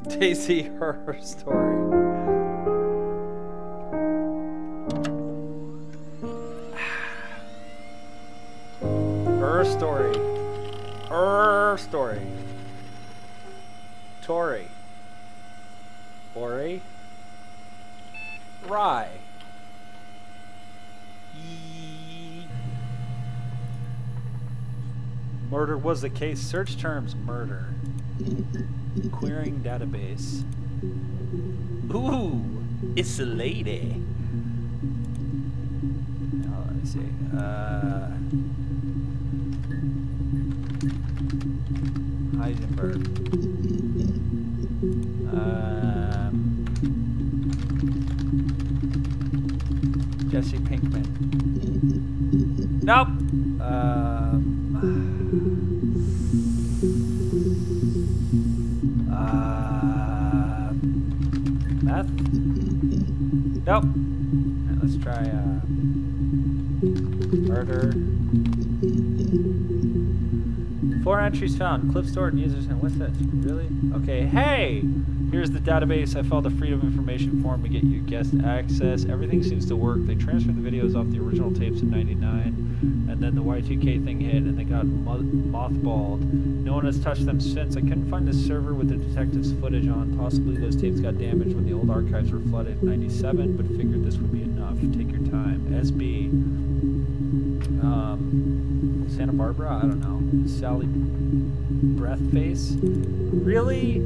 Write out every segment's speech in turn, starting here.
Daisy, her story. Her story. Her story. Tori. Ori. Rye. Murder was the case. Search terms murder. Querying database. Ooh, it's a lady. Now, let me see. Heisenberg. Jesse Pinkman. Nope. Meth? Nope. Right, let's try murder. 4 entries found. Clip stored in users. And what's this? Really? Okay. Hey! Here's the database. I filed a freedom of information form to get you guest access. Everything seems to work. They transferred the videos off the original tapes in '99, and then the Y2K thing hit, and they got mothballed. No one has touched them since. I couldn't find the server with the detective's footage on. Possibly those tapes got damaged when the old archives were flooded in '97, but figured this would be enough. Take your time. SB. Santa Barbara? I don't know. Sally Breathface? Really?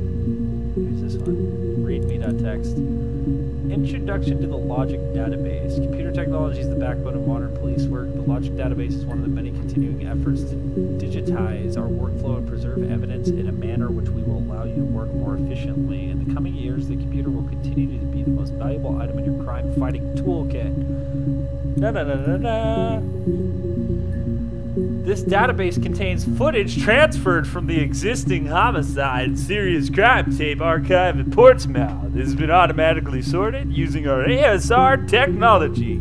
Here's this one. Readme.txt. Introduction to the Logic Database. Computer technology is the backbone of modern police work. The Logic Database is one of the many continuing efforts to digitize our workflow and preserve evidence in a manner which we will allow you to work more efficiently. In the coming years, the computer will continue to be the most valuable item in your crime-fighting toolkit. This database contains footage transferred from the existing homicide and serious crime tape archive in Portsmouth. It has been automatically sorted using our ASR technology.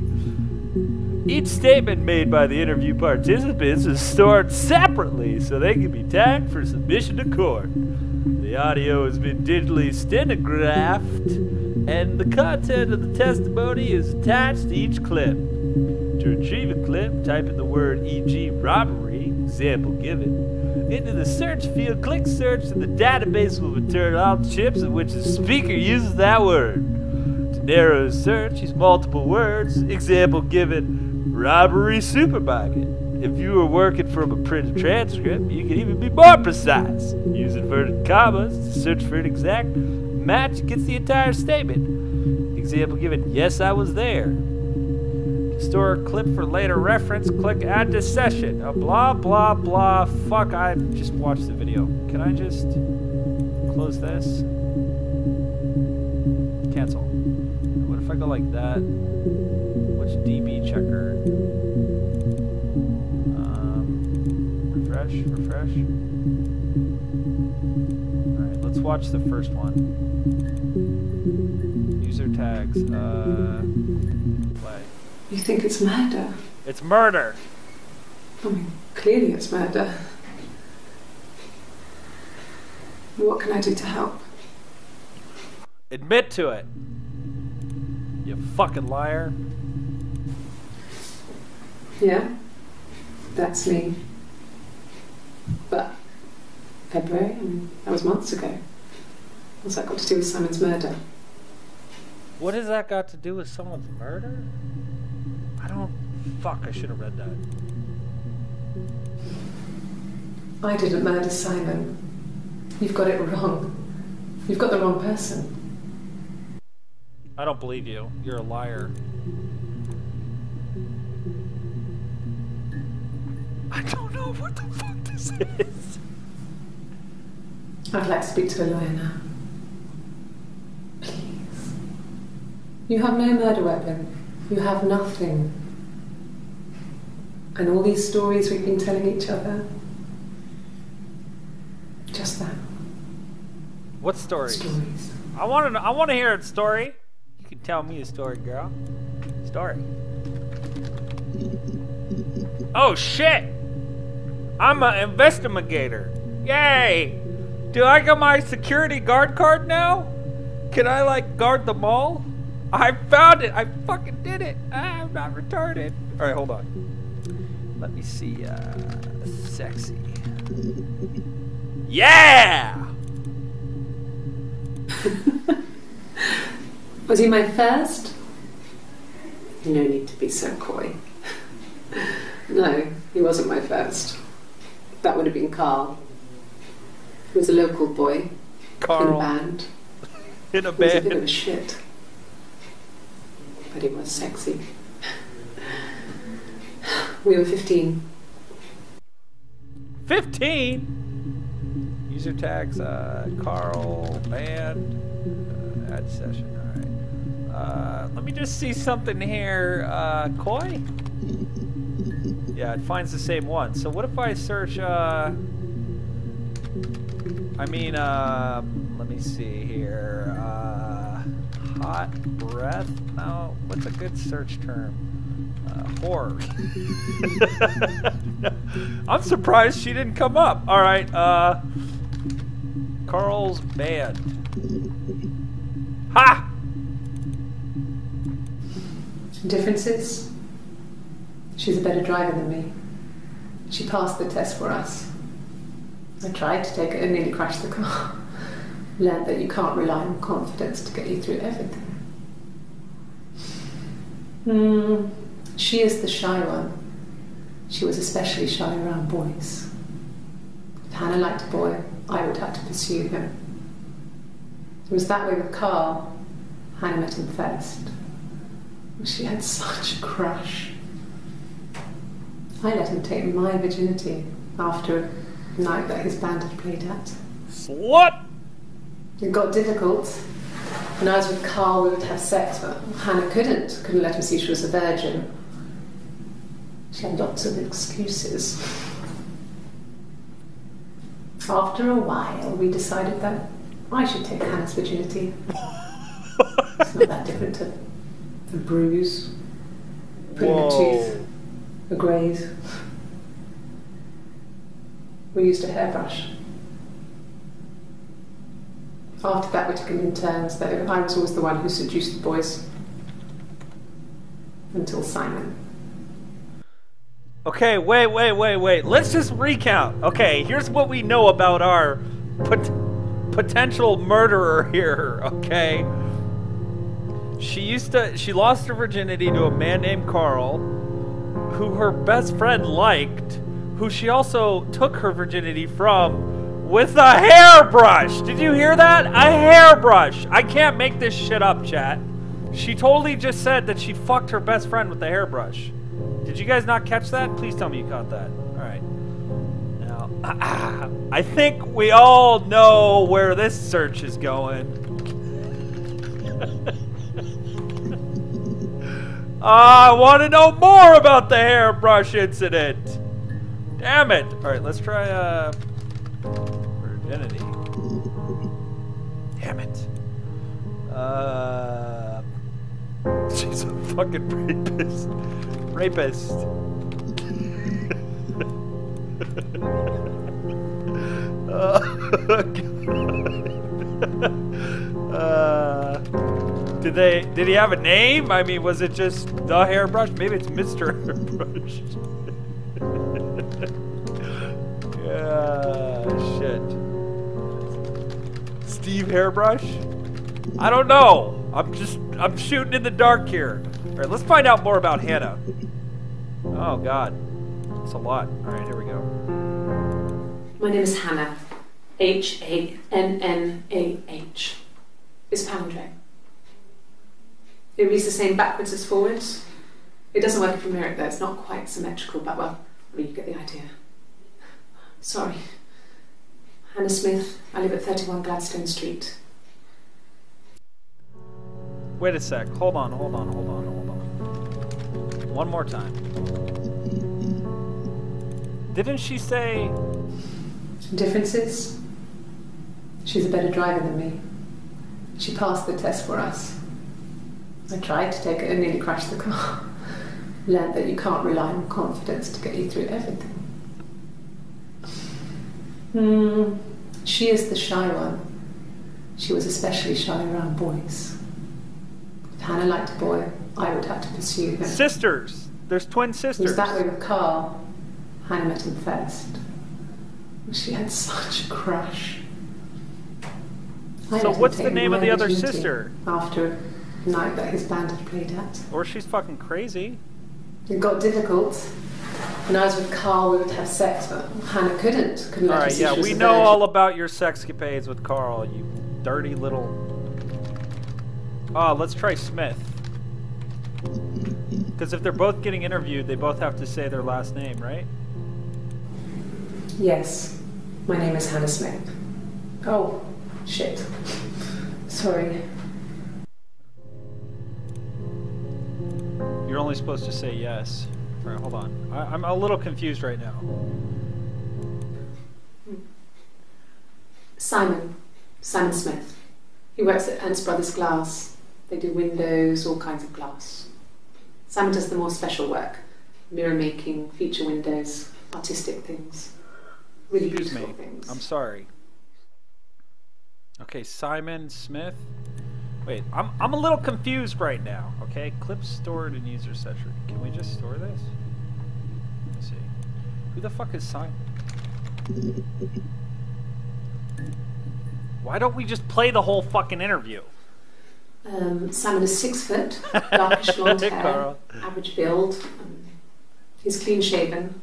Each statement made by the interview participants is stored separately so they can be tagged for submission to court. The audio has been digitally stenographed, and the content of the testimony is attached to each clip. To retrieve a clip, type in the word e.g. robbery, example given, into the search field, click search, and the database will return all chips in which the speaker uses that word. To narrow a search, use multiple words, example given, robbery supermarket. If you were working from a printed transcript, you can even be more precise. Use inverted commas to search for an exact match against the entire statement. Example given, yes, I was there. Store a clip for later reference, click add to session. Blah, blah, blah. Fuck, I just watched the video. Can I just close this? Cancel. What if I go like that? Which DB checker? Refresh, refresh. Alright, let's watch the first one. User tags, play. You think it's murder? It's murder. I mean, clearly it's murder. What can I do to help? Admit to it. You fucking liar. Yeah, that's me. But February, I mean, that was months ago. What's that got to do with Simon's murder? What has that got to do with someone's murder? I don't... Fuck, I should have read that. I didn't murder Simon. You've got it wrong. You've got the wrong person. I don't believe you. You're a liar. I don't know what the fuck this is. I'd like to speak to a lawyer now. Please. You have no murder weapon. You have nothing. And all these stories we've been telling each other. Just that. What stories? Stories. I want to hear a story. You can tell me a story, girl. Story. Oh shit! I'm an investigator. Yay! Do I get my security guard card now? Can I like guard the mall? I found it. I fucking did it. I'm not retarded. All right, hold on. Let me see. Sexy. Yeah. Was he my first? No need to be so coy. No, he wasn't my first. That would have been Carl. He was a local boy. Carl. In a band. In a He was a band. bit of a shit. But he was sexy. We were 15. 15? User tags, Carl, band, add session, alright. Let me just see something here. Koi? Yeah, it finds the same one. So what if I search, let me see here. Hot breath? No, what's a good search term? Horror. I'm surprised she didn't come up. All right, Carl's band. Ha! Differences? She's a better driver than me. She passed the test for us. I tried to take it and nearly crashed the car. Learned that you can't rely on confidence to get you through everything. She is the shy one. She was especially shy around boys. If Hannah liked a boy, I would have to pursue him. It was that way with Carl. Hannah met him first. She had such a crush. I let him take my virginity after a night that his band had played at. Slut! It got difficult. When I was with Carl, we would have sex, but Hannah couldn't let him see she was a virgin. She had lots of excuses. After a while, we decided that I should take Hannah's virginity. It's not that different to a bruise, putting a tooth, a graze. We used a hairbrush. After that, we took it in turns, though. I was always the one who seduced the boys. Until Simon. Okay, wait. Let's just recount. Okay, here's what we know about our potential murderer here, okay? She lost her virginity to a man named Carl, who her best friend liked, who she also took her virginity from with a hairbrush. Did you hear that? A hairbrush. I can't make this shit up, chat. She totally just said that she fucked her best friend with a hairbrush. Did you guys not catch that? Please tell me you caught that. All right. Now, I think we all know where this search is going. I want to know more about the hairbrush incident. Damn it. All right, let's try virginity. Damn it. She's a fucking rapist. Rapist. Did he have a name? I mean, was it just the hairbrush? Maybe it's Mr. Hairbrush. Yeah, shit. Steve Hairbrush? I don't know. I'm shooting in the dark here. All right, let's find out more about Hannah. Oh God, it's a lot. All right, here we go. My name is Hannah. H-A-N-N-A-H. It's palindrome. It reads the same backwards as forwards. It doesn't work if you mirror it though. It's not quite symmetrical, but well, I mean, you get the idea. Sorry. Hannah Smith. I live at 31 Gladstone Street. Wait a sec. Hold on. One more time. Didn't she say... Differences? She's a better driver than me. She passed the test for us. I tried to take it and nearly crashed the car. Learned that you can't rely on confidence to get you through everything. She She is the shy one. She was especially shy around boys. If Hannah liked a boy, I would have to pursue him. Sisters! There's twin It sisters. was that way with Carl. Hannah met him first. She had such a crush. So what's the name of the other sister? After a night that his band had played at. Or she's fucking crazy. It got difficult. When I was with Carl, we would have sex, but Hannah couldn't. Couldn't let her Alright, see yeah, she was we a know virgin. all about your sexcapades with Carl, you dirty little... let's try Smith. Because if they're both getting interviewed, they both have to say their last name, right? Yes. My name is Hannah Smith. Oh, shit. Sorry. You're only supposed to say yes. Alright, hold on. I'm a little confused right now. Simon Smith. He works at Ernst Brothers Glass. They do windows, all kinds of glass. Simon does the more special work. Mirror making, feature windows, artistic things. Really Excuse beautiful me. things. I'm sorry. Okay, Simon Smith. Wait, I'm a little confused right now. Okay, clips stored in user session. Can we just store this? Let's see. Who the fuck is Simon? Why don't we just play the whole fucking interview? Simon is 6 foot, darkish blonde hair, Carl. average build. He's clean shaven.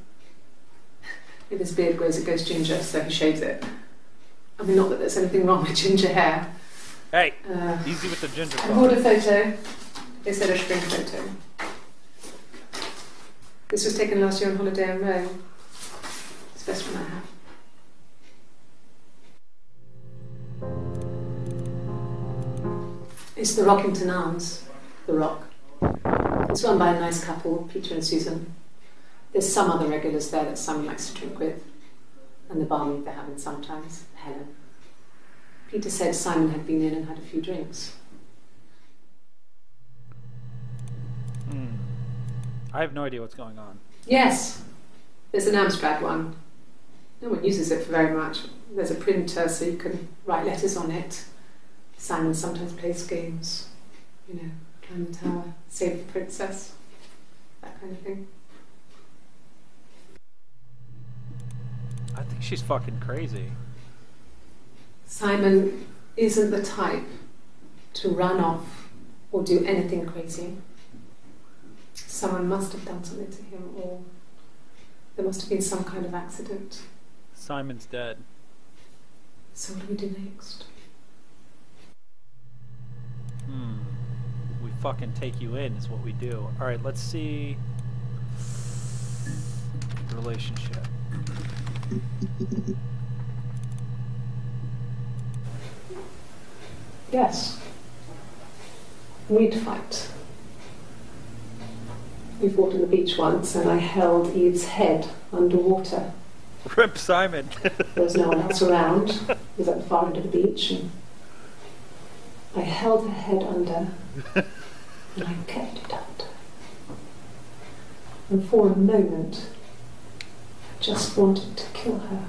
If his beard grows, it goes ginger, so he shaves it. I mean, not that there's anything wrong with ginger hair. Hey, easy with the ginger. I bought a photo. They said a spring photo. This was taken last year on holiday in Rome. It's the best one I have. It's the Rockington Arms, the Rock. It's run by a nice couple, Peter and Susan. There's some other regulars there that Simon likes to drink with, and the barmaid they're having sometimes, Helen. Peter said Simon had been in and had a few drinks. I have no idea what's going on. Yes, there's an Amstrad one. No one uses it for very much. There's a printer so you can write letters on it. Simon sometimes plays games, you know, climb the tower, save the princess, that kind of thing. I think she's fucking crazy. Simon isn't the type to run off or do anything crazy. Someone must have done something to him, or there must have been some kind of accident. Simon's dead. So what do we do next? We fucking take you in is what we do. Alright, let's see. Relationship. Yes. We'd fight. We fought on the beach once and I held Eve's head underwater. Rip Simon. There was no one else around. It was at the far end of the beach and I held her head under and I kept it under. And for a moment I just wanted to kill her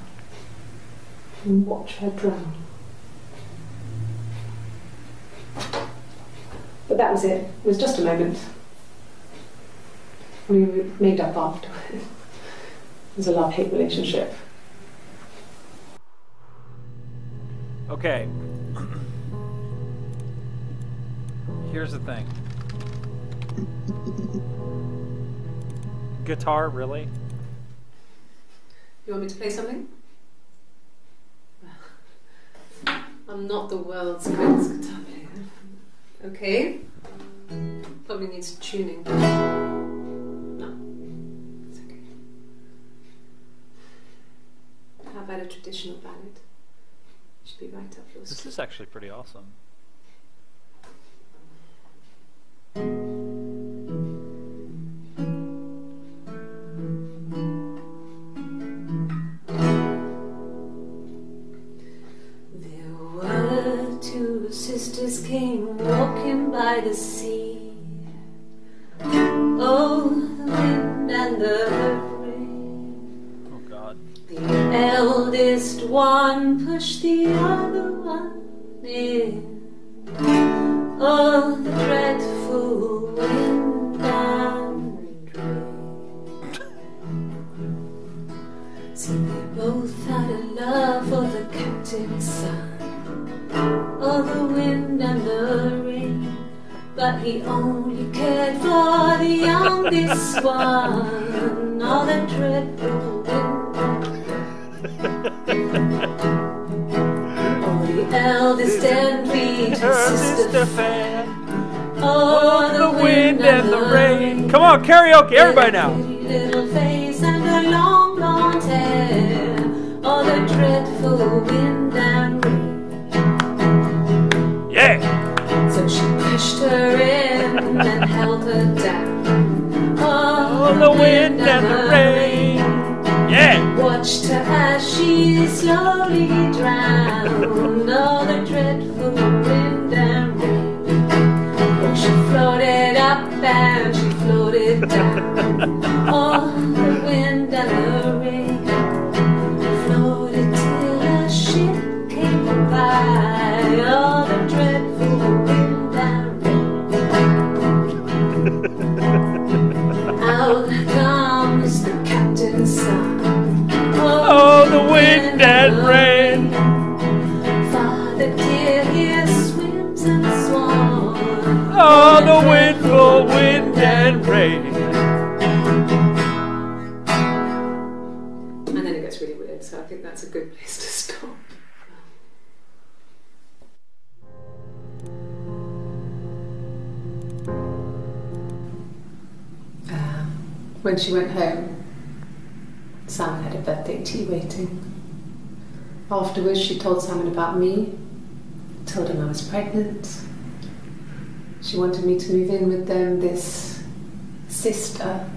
and watch her drown. But that was it. It was just a moment. We made up afterwards. It was a love-hate relationship. Okay. Here's the thing. Guitar, really? You want me to play something? I'm not the world's greatest guitar player. Okay. Probably needs tuning. No. It's okay. How about a traditional ballad? Should be right up your This street. is actually pretty awesome. Sisters came walking by the sea. Oh, the wind and the rain. Oh God. The eldest just one pushed the other one in. Oh, the dreadful wind and rain. See, they both had a love for the captain's son. Oh, the wind and the rain. But he only cared for the youngest one. Oh, the dreadful wind and rain. Oh, the eldest envied her sister fair. Oh, the wind and the rain. Come on, karaoke, everybody now. Little face and her long blonde hair. Oh, the dreadful wind and rain. Yeah. So she pushed her in and held her down. Oh, the wind and the rain. Yeah. Watched her as she slowly drowned. Oh, the dreadful wind and rain. Oh, she floated up and she floated down. Oh, the wind and the rain. Floated till a ship came by. Oh, the dreadful wind and rain. Out comes the captain's son. Oh, the wind and rain. Father dear, here swims and swans. Oh, the windful wind and rain. And then it gets really weird, so I think that's a good place to stop. When she went home, Simon had a birthday tea waiting. Afterwards, she told Simon about me, told him I was pregnant. She wanted me to move in with them, this sister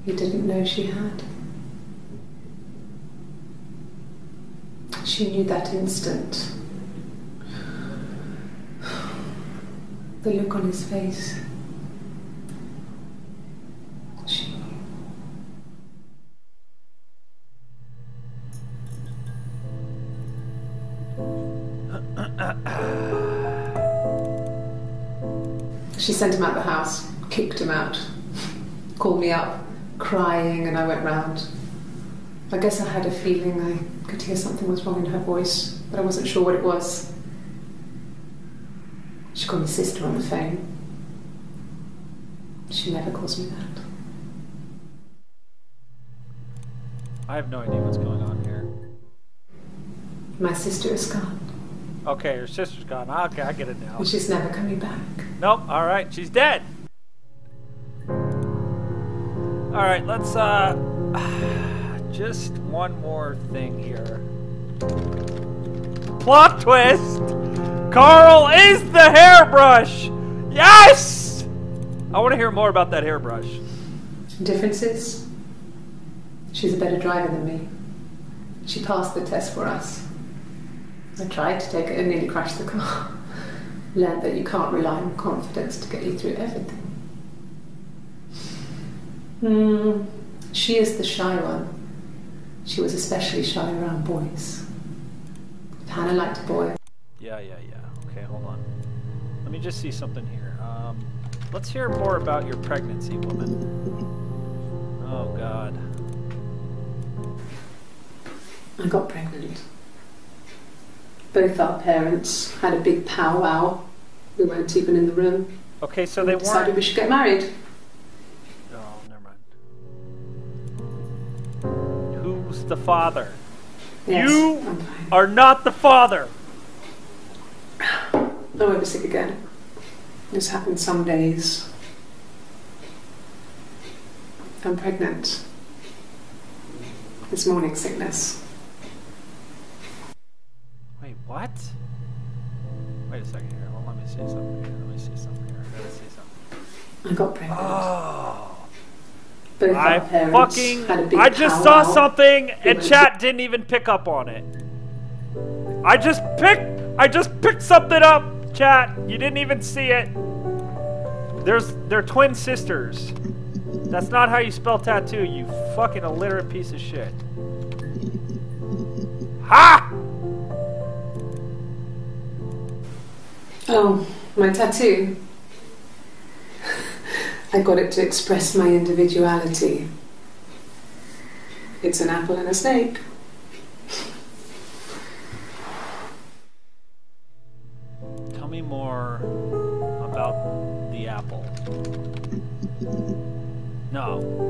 he didn't know she had. She knew that instant. The look on his face. She knew. She sent him out the house, kicked him out, called me up, crying, and I went round. I guess I had a feeling I could hear something was wrong in her voice, but I wasn't sure what it was. She called me sister on the phone. She never calls me that. I have no idea what's going on here. My sister is gone. Okay, her sister's gone. Okay, I get it now. And she's never coming back. Nope, alright, she's dead. Alright, let's, just one more thing here. Plot twist! Carl is the hairbrush! Yes! I want to hear more about that hairbrush. Differences? She's a better driver than me. She passed the test for us. I tried to take it and nearly crashed the car. Learned that you can't rely on confidence to get you through everything. She is the shy one. She was especially shy around boys. If Hannah liked a boy. Yeah. Okay, hold on. Let me just see something here. Let's hear more about your pregnancy, woman. Oh, God. I got pregnant. Both our parents had a big powwow. We weren't even in the room. Okay, so they decided we should get married. Oh, never mind. Who's the father? Yes, you are not the father. I won't be sick again. This happens some days. I'm pregnant. It's morning sickness. Wait, what? Wait a second here. Well, let me see something here. I gotta see something. I got pregnant. Oh. Both our parents had a big I just saw powwow. something and chat didn't even pick up on it. I just picked something up, chat. You didn't even see it. They're twin sisters. That's not how you spell tattoo, you fucking illiterate piece of shit. Ha! Oh, my tattoo. I got it to express my individuality. It's an apple and a snake. Tell me more about the apple. No.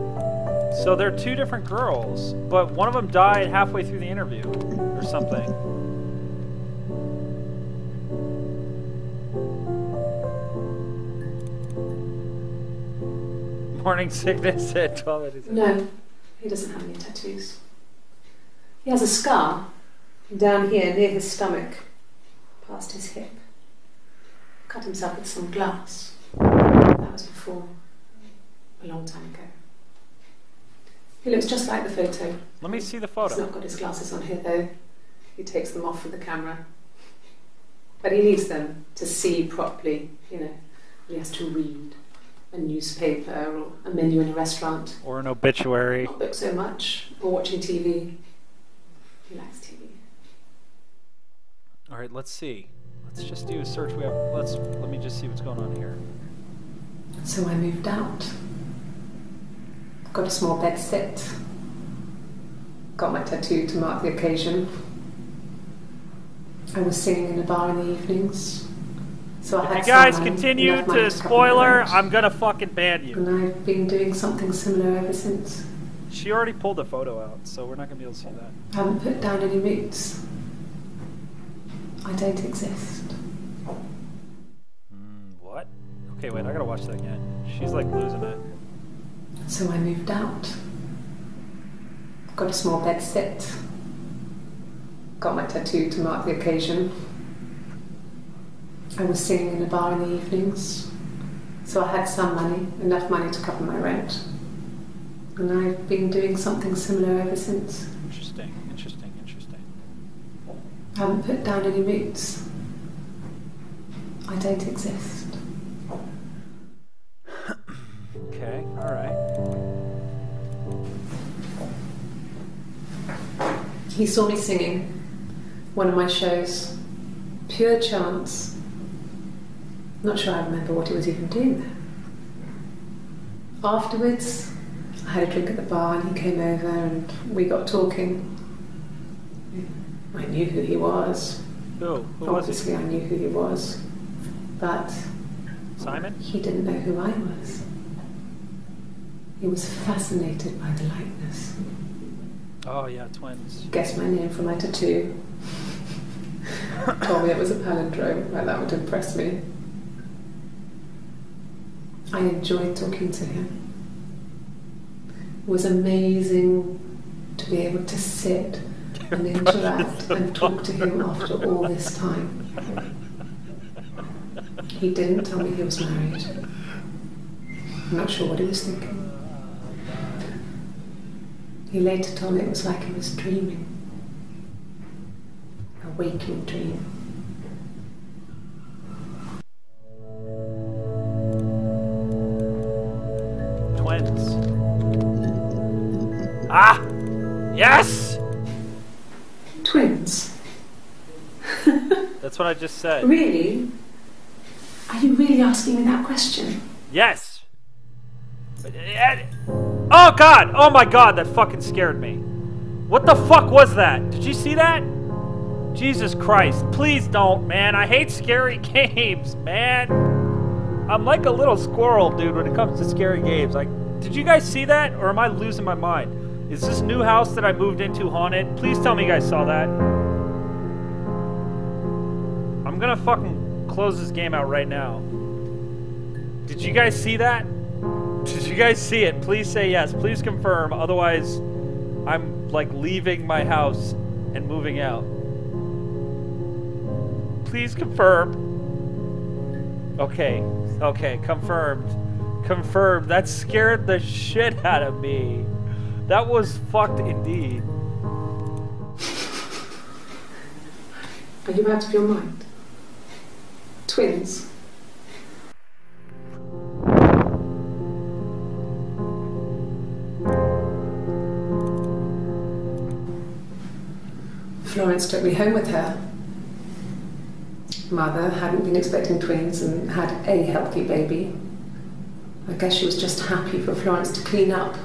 So they're two different girls, but one of them died halfway through the interview or something. Morning sickness at 12 minutes. No, he doesn't have any tattoos. He has a scar down here near his stomach, past his hip. Cut himself with some glass. That was before, a long time ago. He looks just like the photo. Let me see the photo. He's not got his glasses on here though. He takes them off with the camera. But he needs them to see properly, you know. He has to read a newspaper or a menu in a restaurant. Or an obituary. Not book so much, or watching TV. He likes TV. Alright, let's see. Let's just do a search. Let me just see what's going on here. So I moved out. Got a small bed set. Got my tattoo to mark the occasion. I was singing in a bar in the evenings. So I had if you guys some money, continue enough money to cover my spoiler, rent. I'm gonna fucking ban you. And I've been doing something similar ever since. She already pulled the photo out, so we're not gonna be able to see that. I haven't put down any roots. I don't exist. What? Okay, wait, I gotta watch that again. She's like losing it. So I moved out. Got a small bed set. Got my tattoo to mark the occasion. I was singing in a bar in the evenings. So I had some money, enough money to cover my rent. And I've been doing something similar ever since. Interesting, interesting, interesting. I haven't put down any roots. I don't exist. Okay, alright. He saw me singing one of my shows. Pure chance. Not sure I remember what he was even doing there. Afterwards, I had a drink at the bar and he came over and we got talking. I knew who he was. Who was Obviously, I knew who he was. But Simon? he didn't know who I was. He was fascinated by the likeness. Oh yeah, twins. Guessed my name from my tattoo. Told me it was a palindrome, like that would impress me. I enjoyed talking to him. It was amazing to be able to sit and interact and talk to him after all this time. He didn't tell me he was married. I'm not sure what he was thinking. He later told me it was like he was dreaming. A waking dream. Twins. Ah! Yes! Twins? That's what I just said. Really? Are you really asking me that question? Yes! Oh god! Oh my god, that fucking scared me. What the fuck was that? Did you see that? Jesus Christ. Please don't, man. I hate scary games, man. I'm like a little squirrel, dude, when it comes to scary games. Like, did you guys see that? Or am I losing my mind? Is this new house that I moved into haunted? Please tell me you guys saw that. I'm gonna fucking close this game out right now. Did you guys see that? Did you guys see it? Please say yes. Please confirm. Otherwise, I'm like leaving my house and moving out. Please confirm. Okay. Okay, confirmed. Confirmed. That scared the shit out of me. That was fucked indeed. Are you out of your mind? Twins? Florence took me home with her. Mother hadn't been expecting twins and had a healthy baby. I guess she was just happy for Florence to clean up.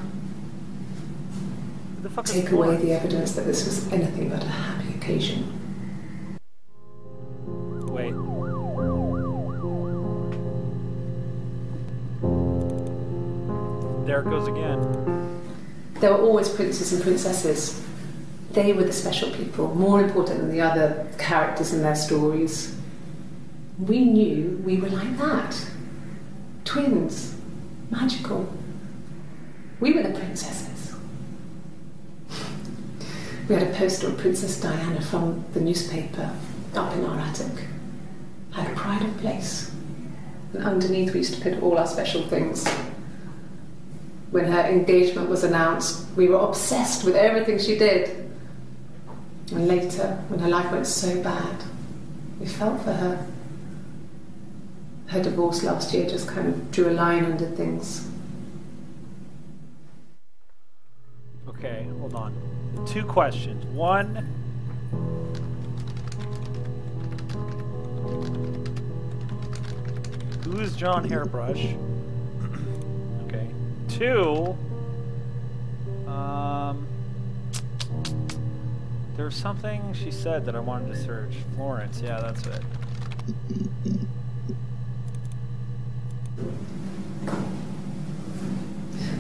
Take away the evidence that this was anything but a happy occasion. Wait. There it goes again. There were always princes and princesses. They were the special people, more important than the other characters in their stories. We knew we were like that. Twins. Magical. We were the princesses. We had a poster of Princess Diana from the newspaper up in our attic. Had a pride of place. And underneath we used to put all our special things. When her engagement was announced, we were obsessed with everything she did. And later, when her life went so bad, we felt for her. Her divorce last year just kind of drew a line under things. Okay, hold on. 2 questions. One, who is John Hairbrush? Okay. 2, there's something she said that I wanted to search. Florence, yeah, that's it.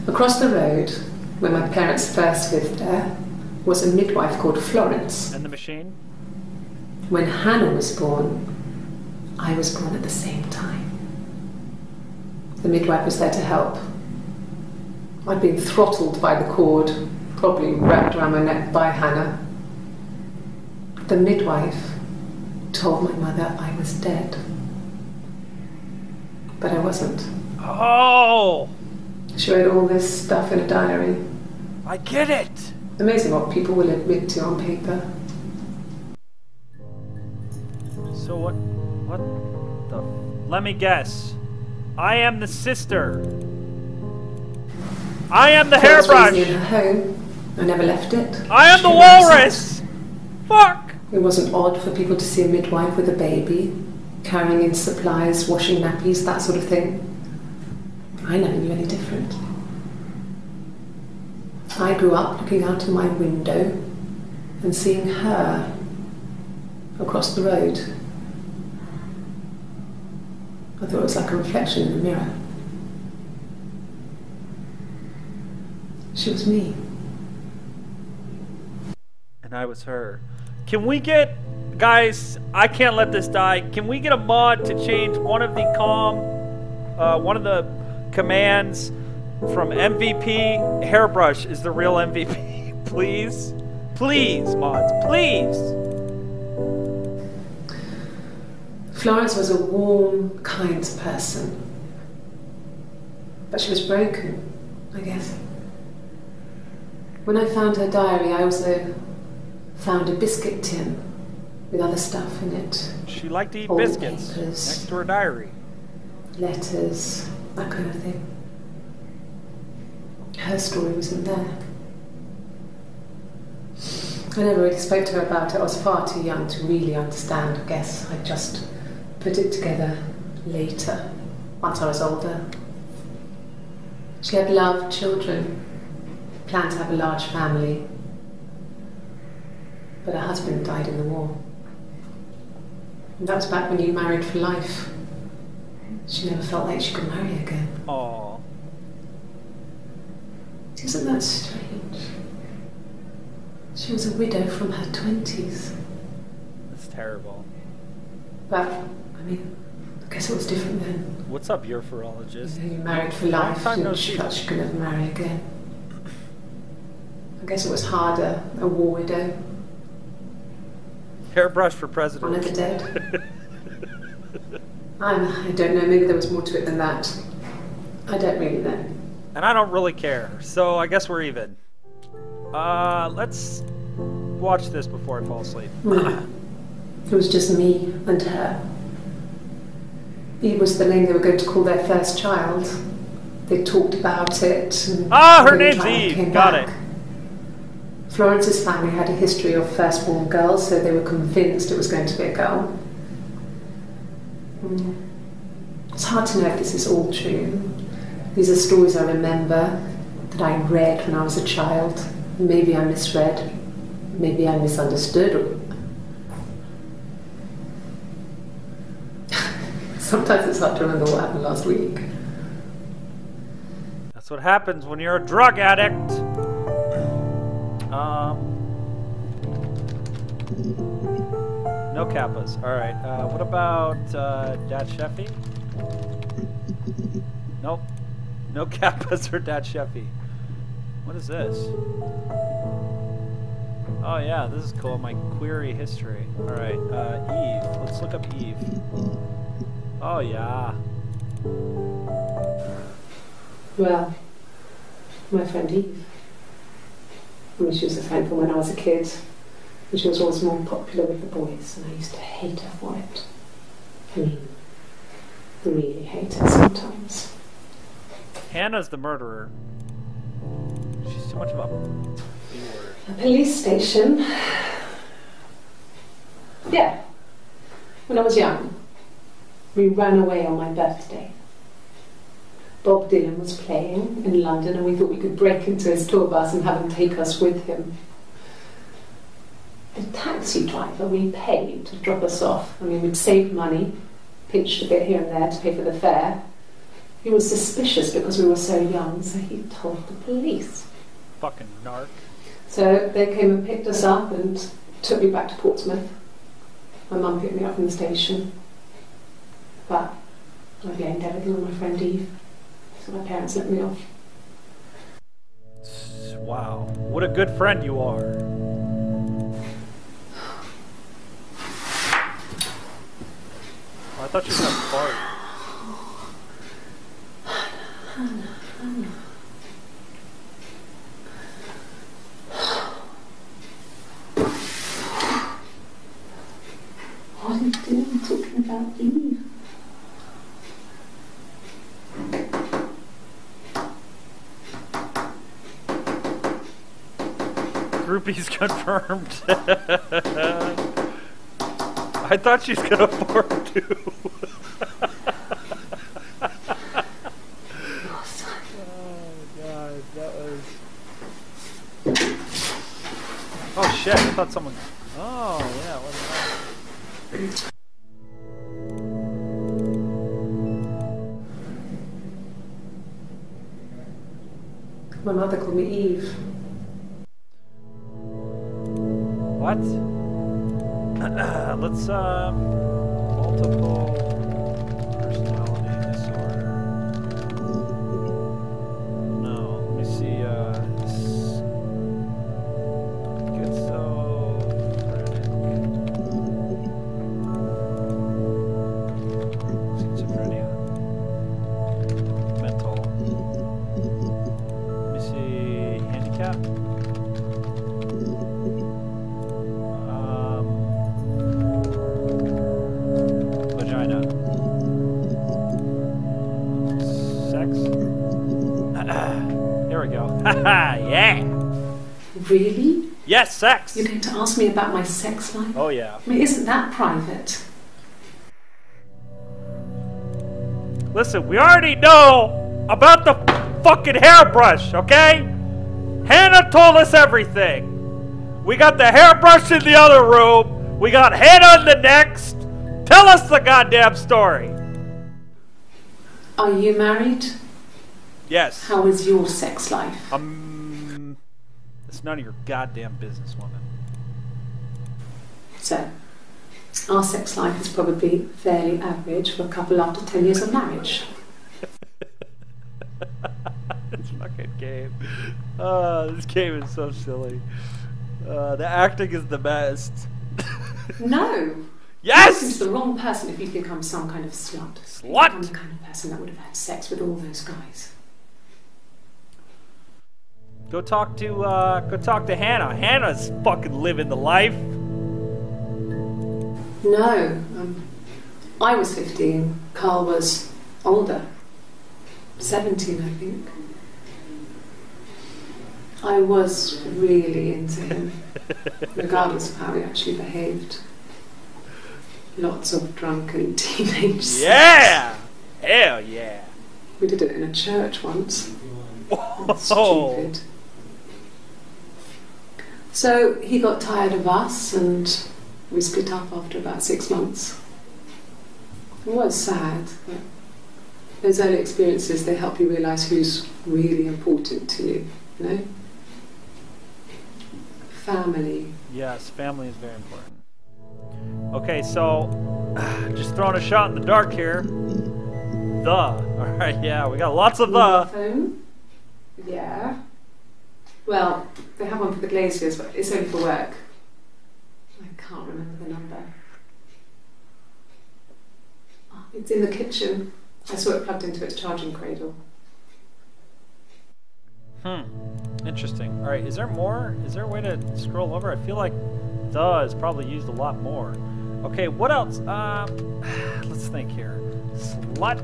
Across the road, where my parents first lived there, was a midwife called Florence. And the machine? When Hannah was born, I was born at the same time. The midwife was there to help. I'd been throttled by the cord, probably wrapped around my neck by Hannah. The midwife told my mother I was dead. But I wasn't. Oh! She wrote all this stuff in a diary. I get it! Amazing what people will admit to on paper. So what the... Let me guess. I am the sister. I am the hairbrush. In her home. I never left it. I am the walrus. Fuck. It wasn't odd for people to see a midwife with a baby, carrying in supplies, washing nappies, that sort of thing. I never knew any different. I grew up looking out of my window and seeing her across the road. I thought it was like a reflection in the mirror. She was me. And I was her. Can we get... Guys, I can't let this die. Can we get a mod to change one of the one of the commands from MVP? Hairbrush is the real MVP. Please? Please, mods. Please! Florence was a warm, kind person. But she was broken, I guess. When I found her diary, I also found a biscuit tin with other stuff in it. She liked to eat Old biscuits papers, next to her diary. Letters, that kind of thing. Her story was in there. I never really spoke to her about it. I was far too young to really understand, I guess. I just put it together later, once I was older. She had loved children, planned to have a large family, but her husband died in the war. And that was back when you married for life. She never felt like she could marry again. Aww. Isn't that strange? She was a widow from her 20s. That's terrible. But, I mean, I guess it was different then. What's up, urologist? You married for life, and she felt she could never marry again. I guess it was harder, a war widow. Hairbrush for president. One of the dead. I don't know, maybe there was more to it than that. I don't really know. And I don't really care, so I guess we're even. Let's watch this before I fall asleep. It was just me and her. Eve was the name they were going to call their first child. They talked about it. And her name's Eve. Got it. Florence's family had a history of firstborn girls, so they were convinced it was going to be a girl. It's hard to know if this is all true. These are stories I remember, that I read when I was a child. Maybe I misread, maybe I misunderstood. Or sometimes it's hard to remember what happened last week. That's what happens when you're a drug addict. No kappas. Alright, what about Dad Sheffy? Nope. No kappas for Dad Sheffy. What is this? Oh yeah, this is cool. My query history. Alright, Eve. Let's look up Eve. Oh yeah. Well, my friend Eve. I mean, she was a friend from when I was a kid. And she was always more popular with the boys, and I used to hate her for it. I mean, really hate her sometimes. Hannah's the murderer. She's too much of a B-word. A police station. Yeah. When I was young, we ran away on my birthday. Bob Dylan was playing in London, and we thought we could break into his tour bus and have him take us with him. The taxi driver we paid to drop us off. I mean, we'd saved money, pinched a bit here and there to pay for the fare. He was suspicious because we were so young, so he told the police. Fucking narc. So they came and picked us up and took me back to Portsmouth. My mum picked me up from the station. But I blamed everything on my friend Eve. So my parents let me off. Wow. What a good friend you are. I thought she was gonna fart. What are you doing talking about Eve? Groupies confirmed. I thought she's gonna fart too. Oh shit, I thought someone... Oh, yeah, what is that? My mother called me Eve. What? Let's, multiple personality disorder. No, let me see, schizophrenia. Mental. Let me see, handicap. Vagina. Sex. There we go. Haha, yeah! Really? Yes, sex! You're going to ask me about my sex life? Oh, yeah. I mean, isn't that private? Listen, we already know about the fucking hairbrush, okay? Hannah told us everything. We got the hairbrush in the other room. We got Hannah in the next. Tell us the goddamn story. Are you married? Yes. How is your sex life? It's none of your goddamn business, woman. So, our sex life is probably fairly average for a couple after 10 years of marriage. This fucking game. This game is so silly. The acting is the best. No! Yes! You're the wrong person if you think I'm some kind of slut. Slut? I'm the kind of person that would have had sex with all those guys. Go talk to Hannah. Hannah's fucking living the life. No. I was 15. Carl was older. 17, I think. I was really into him, regardless of how he actually behaved. Lots of drunken teenage sex. Yeah! Hell yeah! We did it in a church once. Whoa. Stupid. So he got tired of us and we split up after about 6 months. It was sad, but those early experiences, they help you realise who's really important to you, you know? Family. Yes, family is very important. Okay, so just throwing a shot in the dark here. Alright, yeah, we got lots of the. Phone? Yeah. Well, they have one for the glaziers, but it's only for work. I can't remember the number. Oh, it's in the kitchen. I saw it plugged into its charging cradle. Interesting. Alright, is there more? Is there a way to scroll over? I feel like the is probably used a lot more. Okay, what else? Let's think here. Slut.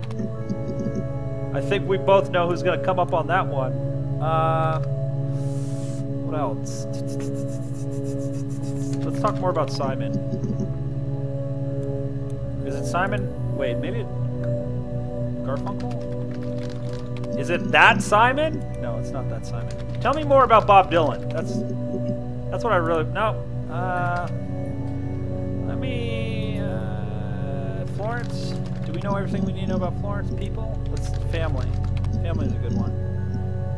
I think we both know who's going to come up on that one. What else? Let's talk more about Simon. Is it Simon? Wait, maybe Garfunkel? Is it that Simon? No, it's not that Simon. Tell me more about Bob Dylan. That's what I really... No. Let me... Florence? Do we know everything we need to know about Florence people? Let's... Family. Family is a good one.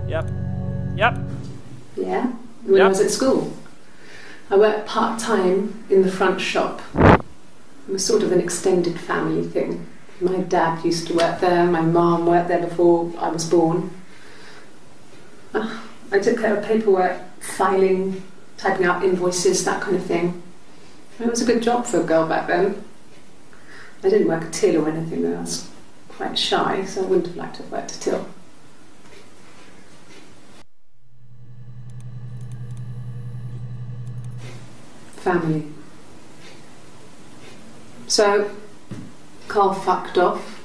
Yep. Yeah, when I was at school. I worked part-time in the front shop. It was sort of an extended family thing. My dad used to work there, my mum worked there before I was born. I took care of paperwork, filing, typing out invoices, that kind of thing. It was a good job for a girl back then. I didn't work a till or anything though. I was quite shy, so I wouldn't have liked to have worked a till. Family. So, Carl fucked off,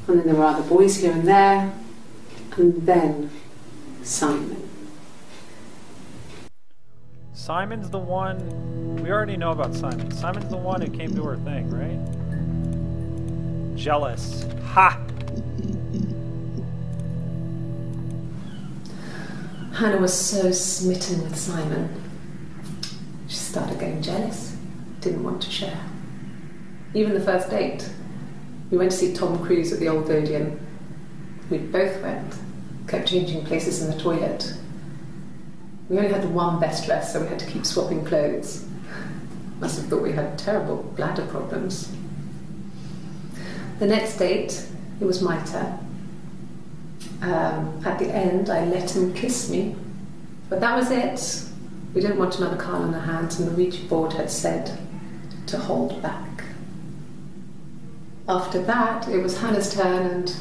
and then there were other boys here and there, and then Simon. Simon's the one... We already know about Simon. Simon's the one who came to her thing, right? Jealous. Ha! Hannah was so smitten with Simon. She started getting jealous, didn't want to share. Even the first date. We went to see Tom Cruise at the Old Odeon. We both went, kept changing places in the toilet. We only had one best dress, so we had to keep swapping clothes. Must have thought we had terrible bladder problems. The next date, it was my turn. At the end, I let him kiss me. But that was it. We didn't want another Carl on our hands, and the Ouija board had said to hold back. After that, it was Hannah's turn, and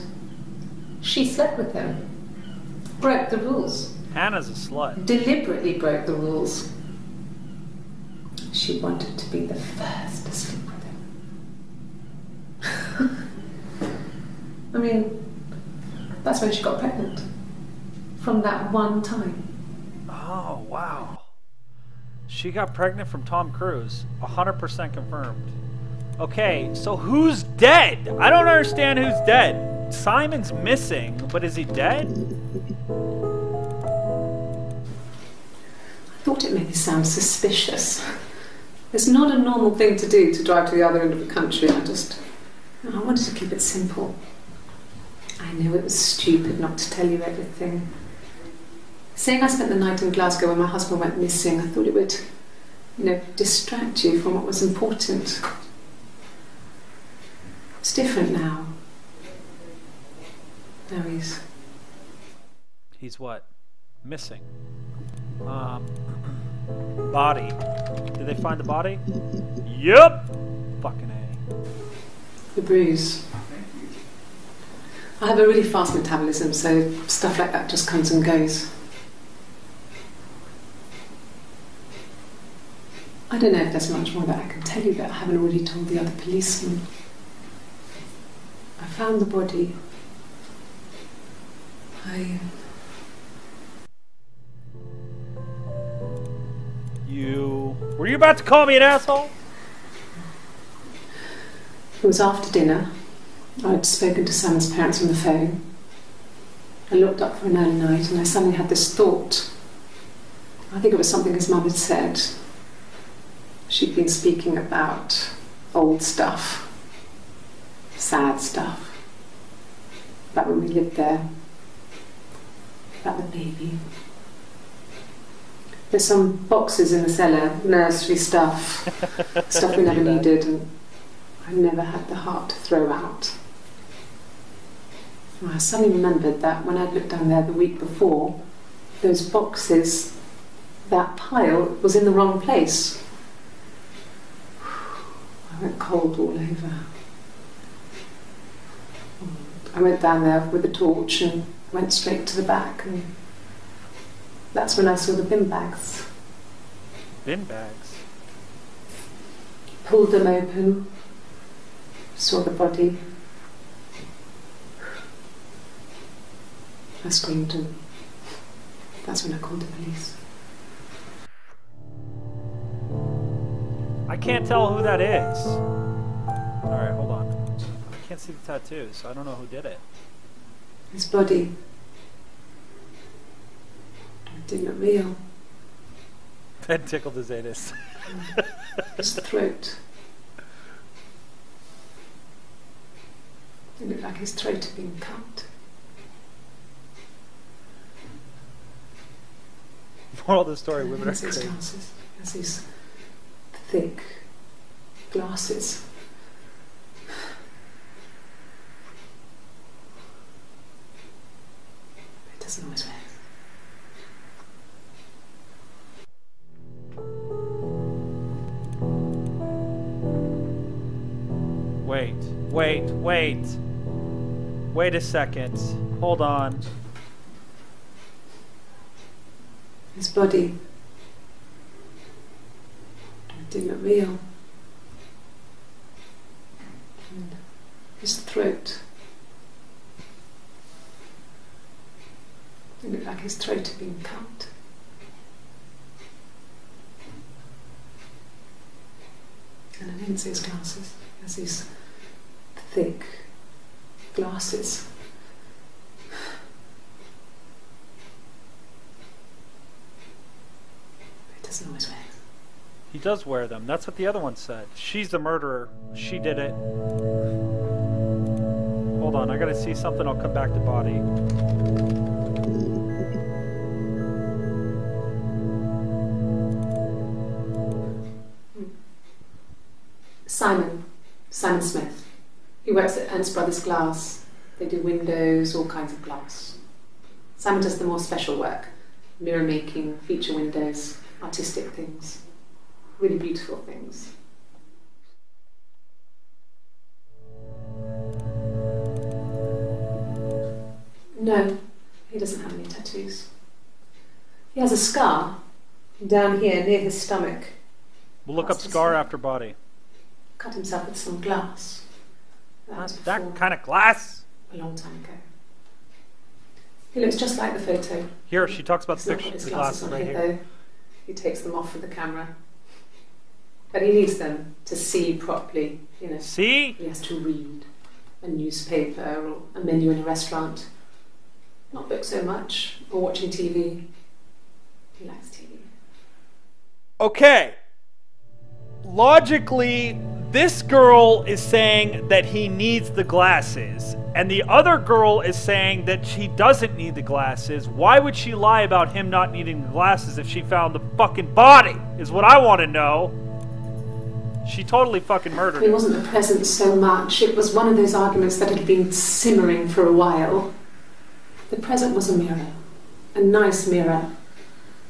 she slept with him. Broke the rules. Hannah's a slut. Deliberately broke the rules. She wanted to be the first to sleep with him. I mean, that's when she got pregnant. From that one time. Oh, wow. She got pregnant from Tom Cruise. 100% confirmed. Okay, so who's dead? I don't understand who's dead. Simon's missing, but is he dead? I thought it made me sound suspicious. It's not a normal thing to do to drive to the other end of the country. I wanted to keep it simple. I knew it was stupid not to tell you everything. Saying I spent the night in Glasgow when my husband went missing, I thought it would, distract you from what was important. It's different now. Now he's... He's what? Missing. Body. Did they find the body? Yup! Fucking A. The bruise. I have a really fast metabolism, so stuff like that just comes and goes. I don't know if there's much more that I can tell you that I haven't already told the other policeman. I found the body. you. Were you about to call me an asshole? It was after dinner. I'd spoken to Sam's parents on the phone. I looked up for an early night and I suddenly had this thought. I think it was something his mum had said. She'd been speaking about old stuff, sad stuff, about when we lived there, about the baby. There's some boxes in the cellar, nursery stuff, stuff we never needed and I never had the heart to throw out. And I suddenly remembered that when I'd looked down there the week before, those boxes, that pile was in the wrong place. I went cold all over. I went down there with a torch and went straight to the back, and that's when I saw the bin bags. Bin bags? Pulled them open, saw the body. I screamed and that's when I called the police. I can't tell who that is. Alright, hold on. I can't see the tattoo, so I don't know who did it. His body. It didn't look real. That tickled his anus. His throat. It looked like his throat had been cut. Moral of the story, women are He has crazy. glasses. He has these thick glasses. It doesn't always wear. Wait a second. Hold on. His body. It didn't look real. And his throat. It looked like his throat had been cut. And I didn't see his glasses. He has these thick glasses. It doesn't always wear. He does wear them. That's what the other one said. She's the murderer. She did it. Hold on, I gotta see something. I'll come back to body. Simon Smith. He works at Ernst Brothers Glass. They do windows, all kinds of glass. Simon does the more special work. Mirror making, feature windows, artistic things. Really beautiful things. No, he doesn't have any tattoos. He has a scar down here near his stomach. We'll look up scar after body. Cut himself with some glass. That kind of glass? A long time ago. He looks just like the photo. Here, she talks about He's the not got picture, his the glasses glasses on right here, here. though. He takes them off with the camera. But he needs them to see properly, you know. See? He has to read a newspaper or a menu in a restaurant. Not book so much, or watching TV. He likes TV. Okay. Logically, this girl is saying that he needs the glasses, and the other girl is saying that she doesn't need the glasses. Why would she lie about him not needing the glasses if she found the fucking body, is what I want to know. She totally fucking murdered It him. wasn't the present so much. It was one of those arguments that had been simmering for a while. The present was a mirror. A nice mirror.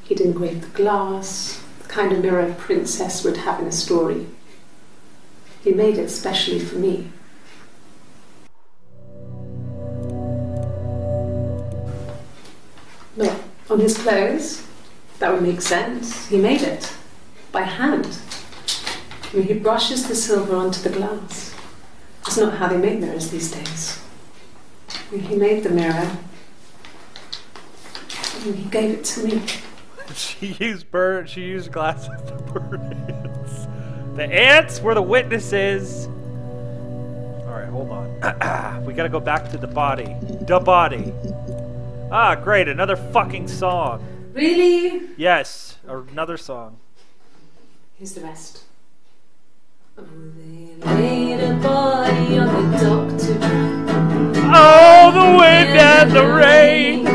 He'd engraved the glass, the kind of mirror a princess would have in a story. He made it specially for me. Look, on his clothes, that would make sense. He made it. By hand. I mean, he brushes the silver onto the glass. That's not how they make mirrors these days. I mean, he made the mirror. And he gave it to me. She used glasses to burn ants. The ants were the witnesses. Alright, hold on. We gotta go back to the body. The body. Ah, great, another fucking song. Really? Yes, another song. Here's the rest. Oh, they laid a body on the dock to dry. Oh, the wind and the rain.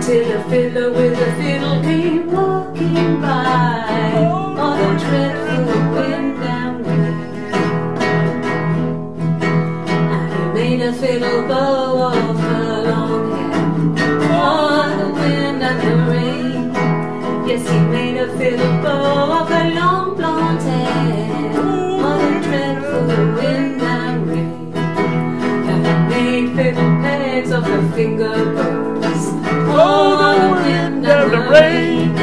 Till a fiddler with a fiddle came walking by. Oh, the dreadful wind and rain. And he made a fiddle bow of her long hair. Oh, the wind and the rain. Yes, he made a fiddle bow of her long blonde hair. Oh, the dreadful wind and rain. And he made fiddle pegs of her finger bows. Oh, the wind and the rain.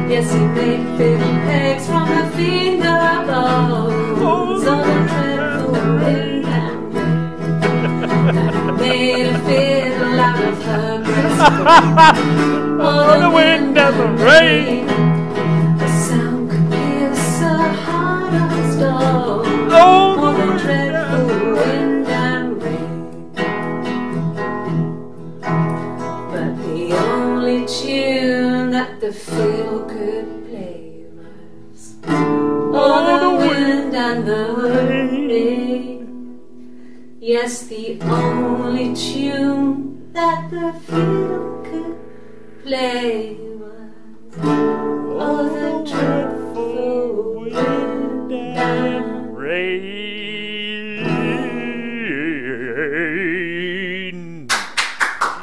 Yes, he made fiddle pegs from her finger bows. Oh, the dreadful wind and rain. And he made a fiddle out of her breastbone. Oh, the wind and the rain. The sound could pierce her heart of stone. Oh, the dreadful wind and rain. But the only tune that the fiddle could play was oh, the wind and the rain. Yes, the only tune that the fiddle could play was oh, the dreadful wind and rain.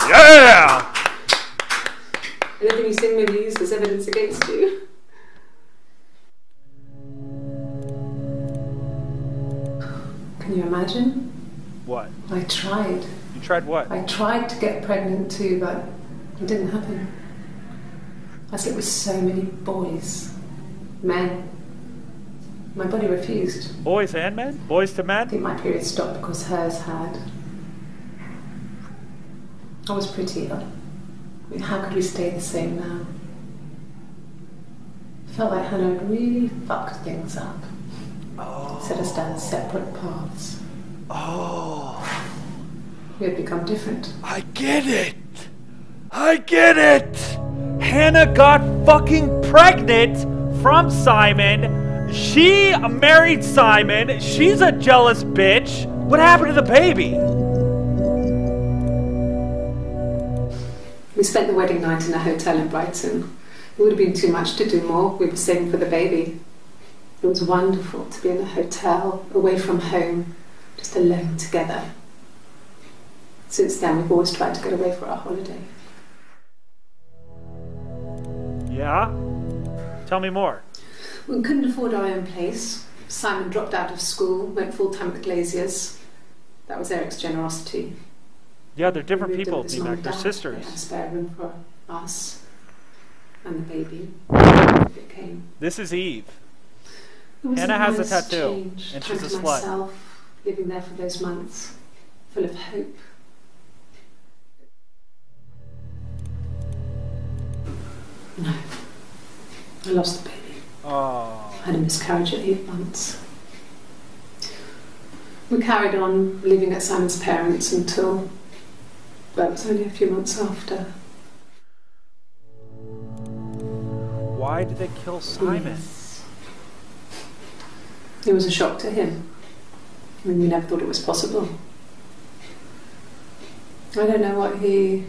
Yeah! Anything you sing may be used as evidence against you. Can you imagine? What? I tried. You tried what? I tried to get pregnant too, but it didn't happen. I slept with so many boys, men. My body refused. Boys and men? Boys to I men? think my period stopped because hers had. I was prettier. I mean, how could we stay the same now? I felt like Hannah had really fucked things up. Oh. Set us down separate paths. Oh. We had become different. I get it! I get it! Hannah got fucking pregnant from Simon. She married Simon. She's a jealous bitch. What happened to the baby? We spent the wedding night in a hotel in Brighton. It would have been too much to do more. We were saving for the baby. It was wonderful to be in a hotel, away from home, just alone together. Since then, we've always tried to get away for our holiday. Yeah? Tell me more. We couldn't afford our own place. Simon dropped out of school, went full-time at Glaziers. That was Eric's generosity. Yeah, they're different We lived people, with his mum T-Mac. and They're dad. sisters. They had a spare room for us and the baby. It came. This is Eve. It was Hannah has a nice tattoo, change. and Time she's a to slut. myself, living there for those months, full of hope. No, I lost the baby. Oh. I had a miscarriage at 8 months. We carried on living at Simon's parents until, well, it was only a few months after. Why did they kill Simon? Yes. It was a shock to him. I mean, we never thought it was possible. I don't know what he...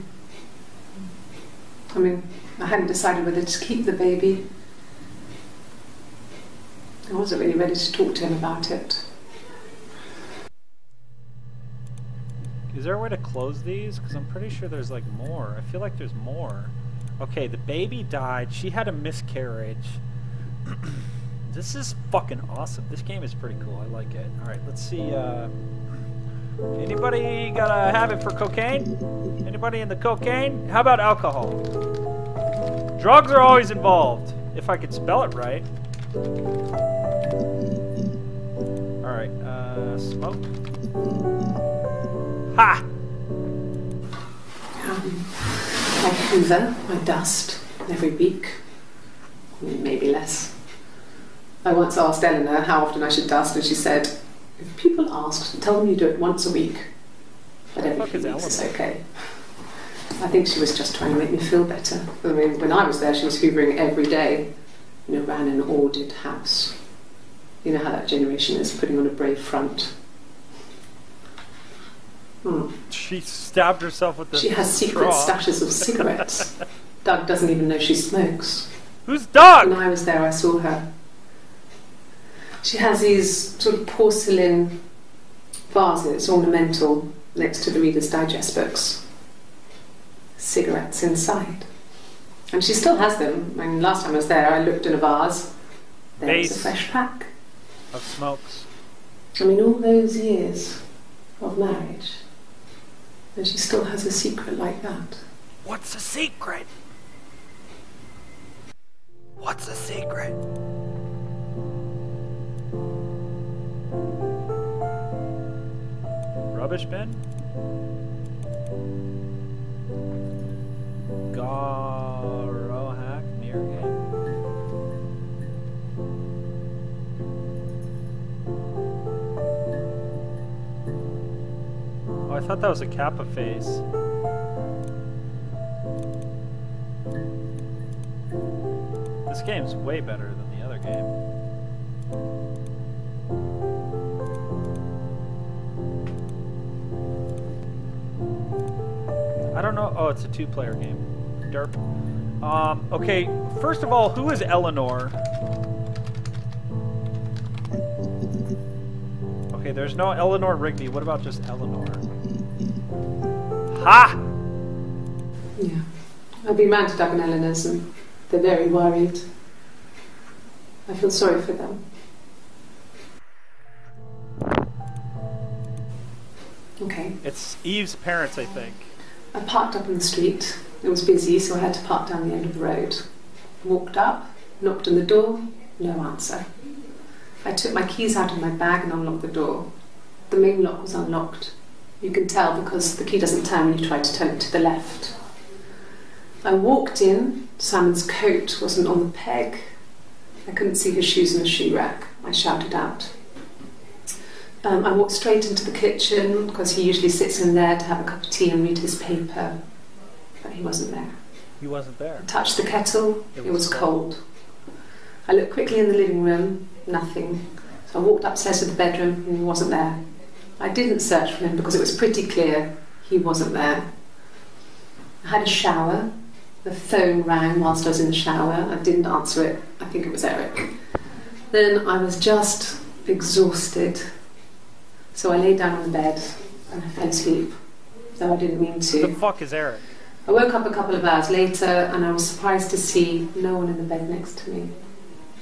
I mean, I hadn't decided whether to keep the baby. I wasn't really ready to talk to him about it. Is there a way to close these? Because I'm pretty sure there's like more. I feel like there's more. Okay, the baby died. She had a miscarriage. This is fucking awesome. This game is pretty cool. I like it. Alright, let's see. Anybody got a habit for cocaine? Anybody in the cocaine? How about alcohol? Drugs are always involved. If I could spell it right. Alright, smoke. Ha! I hoover, I dust every week. maybe less. I once asked Eleanor how often I should dust, and she said, if people ask, tell them you do it once a week. But every few weeks is okay. I think she was just trying to make me feel better. I mean, when I was there, she was hoovering every day. You know, ran an ordered house. You know how that generation is, putting on a brave front. She stabbed herself with the She has secret stashes of cigarettes. Doug doesn't even know she smokes. Who's Doug? When I was there, I saw her. She has these sort of porcelain vases, ornamental, next to the Reader's Digest books. Cigarettes inside. And she still has them. I mean, last time I was there, I looked in a vase. There was a fresh pack. Of smokes. I mean, all those years of marriage, and she still has a secret like that. What's the secret? What's the secret? Rubbish bin? Garohack near game. Oh, I thought that was a Kappa face. This game's way better than the other game. I don't know. Oh, it's a two-player game. Derp. Okay, first of all, who is Eleanor? Okay, there's no Eleanor Rigby. What about just Eleanor? Ha! Yeah. I've been round to Doug and Eleanor's and they're very worried. I feel sorry for them. Okay. It's Eve's parents, I think. I parked up in the street. It was busy, so I had to park down the end of the road. Walked up, knocked on the door, no answer. I took my keys out of my bag and unlocked the door. The main lock was unlocked. You can tell because the key doesn't turn when you try to turn it to the left. I walked in. Simon's coat wasn't on the peg. I couldn't see his shoes in the shoe rack. I shouted out. I walked straight into the kitchen because he usually sits in there to have a cup of tea and read his paper. But he wasn't there. He wasn't there. I touched the kettle. It was cold. I looked quickly in the living room. Nothing. So I walked upstairs to the bedroom and he wasn't there. I didn't search for him because it was pretty clear he wasn't there. I had a shower. The phone rang whilst I was in the shower. I didn't answer it. I think it was Eric. Then I was just exhausted. So I lay down on the bed and I fell asleep, though I didn't mean to. Who the fuck is Eric? I woke up a couple of hours later and I was surprised to see no one in the bed next to me.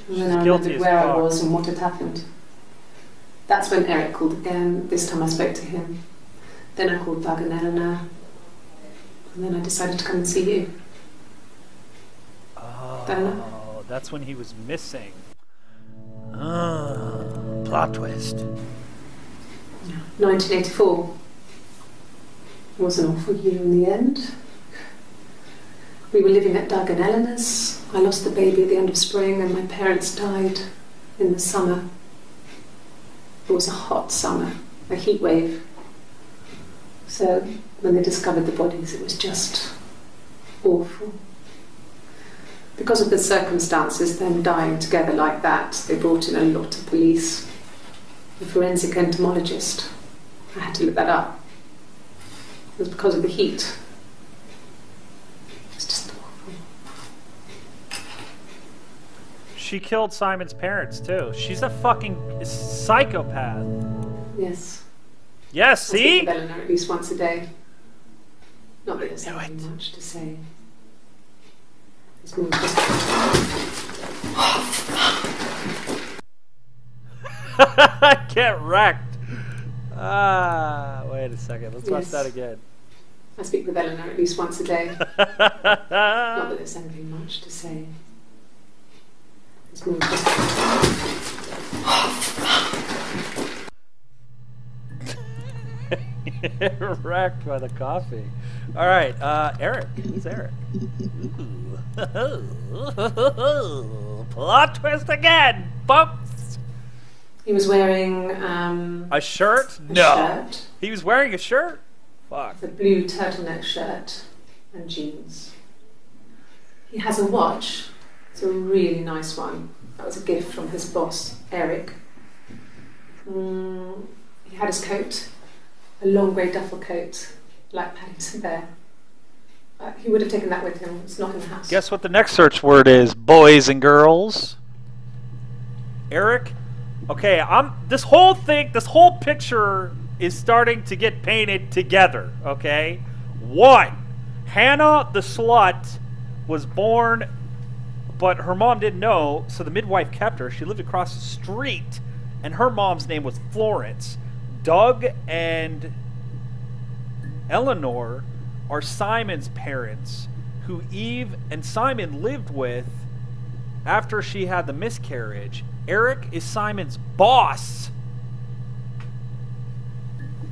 And then I remembered where I was and what had happened. That's when Eric called again. This time I spoke to him. Then I called Doug and Eleanor. And then I decided to come and see you. Oh, that's when he was missing. Plot twist. 1984. It was an awful year in the end. We were living at Doug and Eleanor's. I lost the baby at the end of spring and my parents died in the summer. It was a hot summer, a heat wave. So when they discovered the bodies, it was just awful. Because of the circumstances, them dying together like that, they brought in a lot of police. A forensic entomologist. I had to look that up. It was because of the heat. It's just awful. She killed Simon's parents too. She's a fucking psychopath. Yes. Yes, I see? speak with Eleanor at least once a day. Not that there's anything much to say. It's more just... Get wrecked. Wait a second. Let's watch that again. I speak with Eleanor at least once a day. Not that there's anything much to say. It's more just... Wrecked by the coffee. All right, Eric. Who's Eric? Ooh. Plot twist again, folks. He was wearing a shirt. Shirt. He was wearing a shirt. Fuck. The blue turtleneck shirt and jeans. He has a watch. It's a really nice one. That was a gift from his boss, Eric. He had his coat, a long grey duffel coat, like Paddington Bear. He would have taken that with him. It's not in the house. Guess what the next search word is, boys and girls? Eric? Okay, this whole picture is starting to get painted together, okay? 1, Hannah the slut was born, but her mom didn't know, so the midwife kept her. She lived across the street, and her mom's name was Florence. Doug and Eleanor are Simon's parents, who Eve and Simon lived with after she had the miscarriage. Eric is Simon's boss.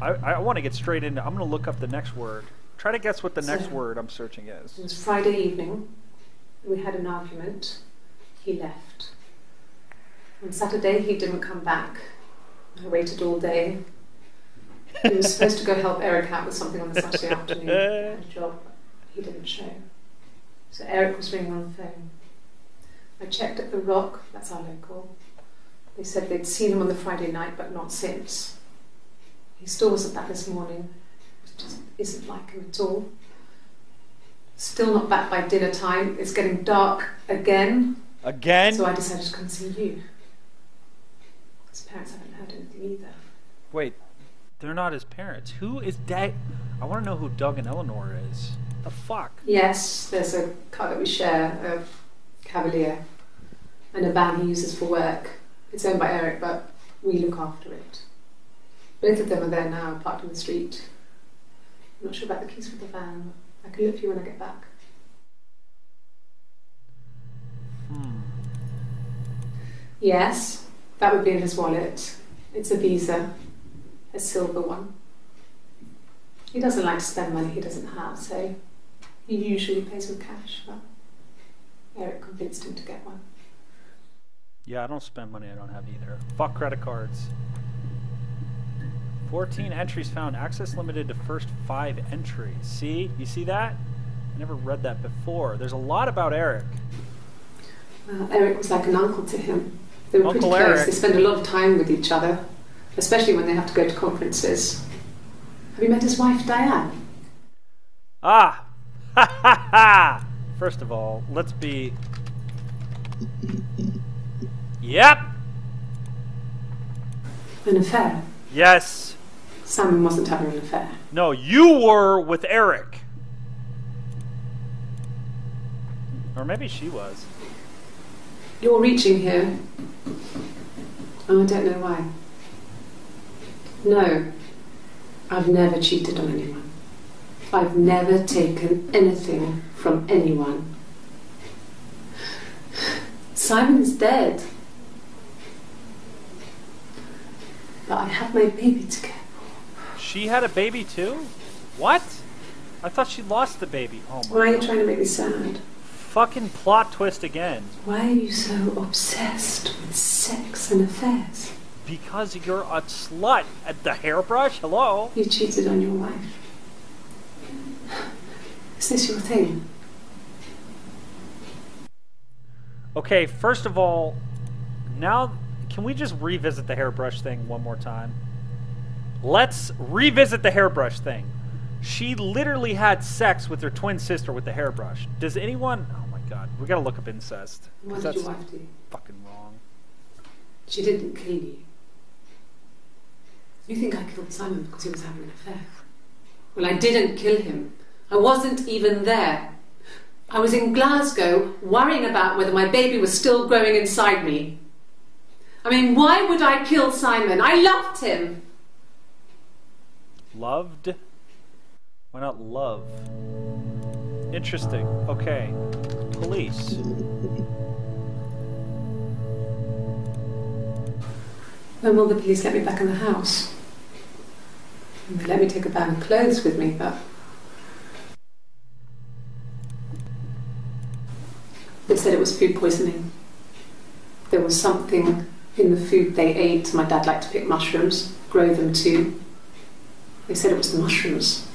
I want to get straight into. I'm going to look up the next word. Try to guess what the next word I'm searching is. It was Friday evening. We had an argument. He left. On Saturday, he didn't come back. I waited all day. He was supposed to go help Eric out with something on the Saturday afternoon. He had a job. He didn't show. So Eric was ringing on the phone. I checked at the Rock. That's our local. They said they'd seen him on the Friday night, but not since. He still wasn't back this morning. It just isn't like him at all. Still not back by dinner time. It's getting dark again. Again? So I decided to come see you. His parents haven't heard anything either. Wait, they're not his parents. Who is Doug? I want to know who Doug and Eleanor is. The fuck? Yes, there's a car that we share, a Cavalier, and a van he uses for work. It's owned by Eric, but we look after it. Both of them are there now, parked in the street. I'm not sure about the keys for the van. I can look for you when I get back. Yes, that would be in his wallet. It's a Visa, a silver one. He doesn't like to spend money he doesn't have, so he usually pays with cash, but Eric convinced him to get one. Yeah, I don't spend money I don't have either. Fuck credit cards. 14 entries found. Access limited to first 5 entries. See? You see that? I never read that before. There's a lot about Eric. Well, Eric was like an uncle to him. They were Uncle pretty close. Eric. They spend a lot of time with each other, especially when they have to go to conferences. Have you met his wife, Diane? Ah! Ha ha ha! First of all, let's be... Yep! An affair? Yes. Simon wasn't having an affair. No, you were with Eric. Or maybe she was. You're reaching here. Oh, I don't know why. No, I've never cheated on anyone. I've never taken anything from anyone. Simon is dead. But I have my baby to care for. She had a baby too? What? I thought she lost the baby. Oh my Why are you God. trying to make me sad? Fucking plot twist again. Why are you so obsessed with sex and affairs? Because you're a slut at the hairbrush? Hello? You cheated on your wife. Is this your thing? Okay, first of all, now, can we just revisit the hairbrush thing one more time? Let's revisit the hairbrush thing. She literally had sex with her twin sister with the hairbrush. Does anyone... Oh my God, we gotta look up incest. What did your wife do? Fucking wrong. She didn't kill you. You think I killed Simon because he was having an affair? Well, I didn't kill him. I wasn't even there. I was in Glasgow worrying about whether my baby was still growing inside me. I mean, why would I kill Simon? I loved him. Loved? Why not love? Interesting. Okay. Police. When will the police let me back in the house? They let me take a bag of clothes with me, but said it was food poisoning. There was something in the food they ate. My dad liked to pick mushrooms, grow them too. They said it was the mushrooms.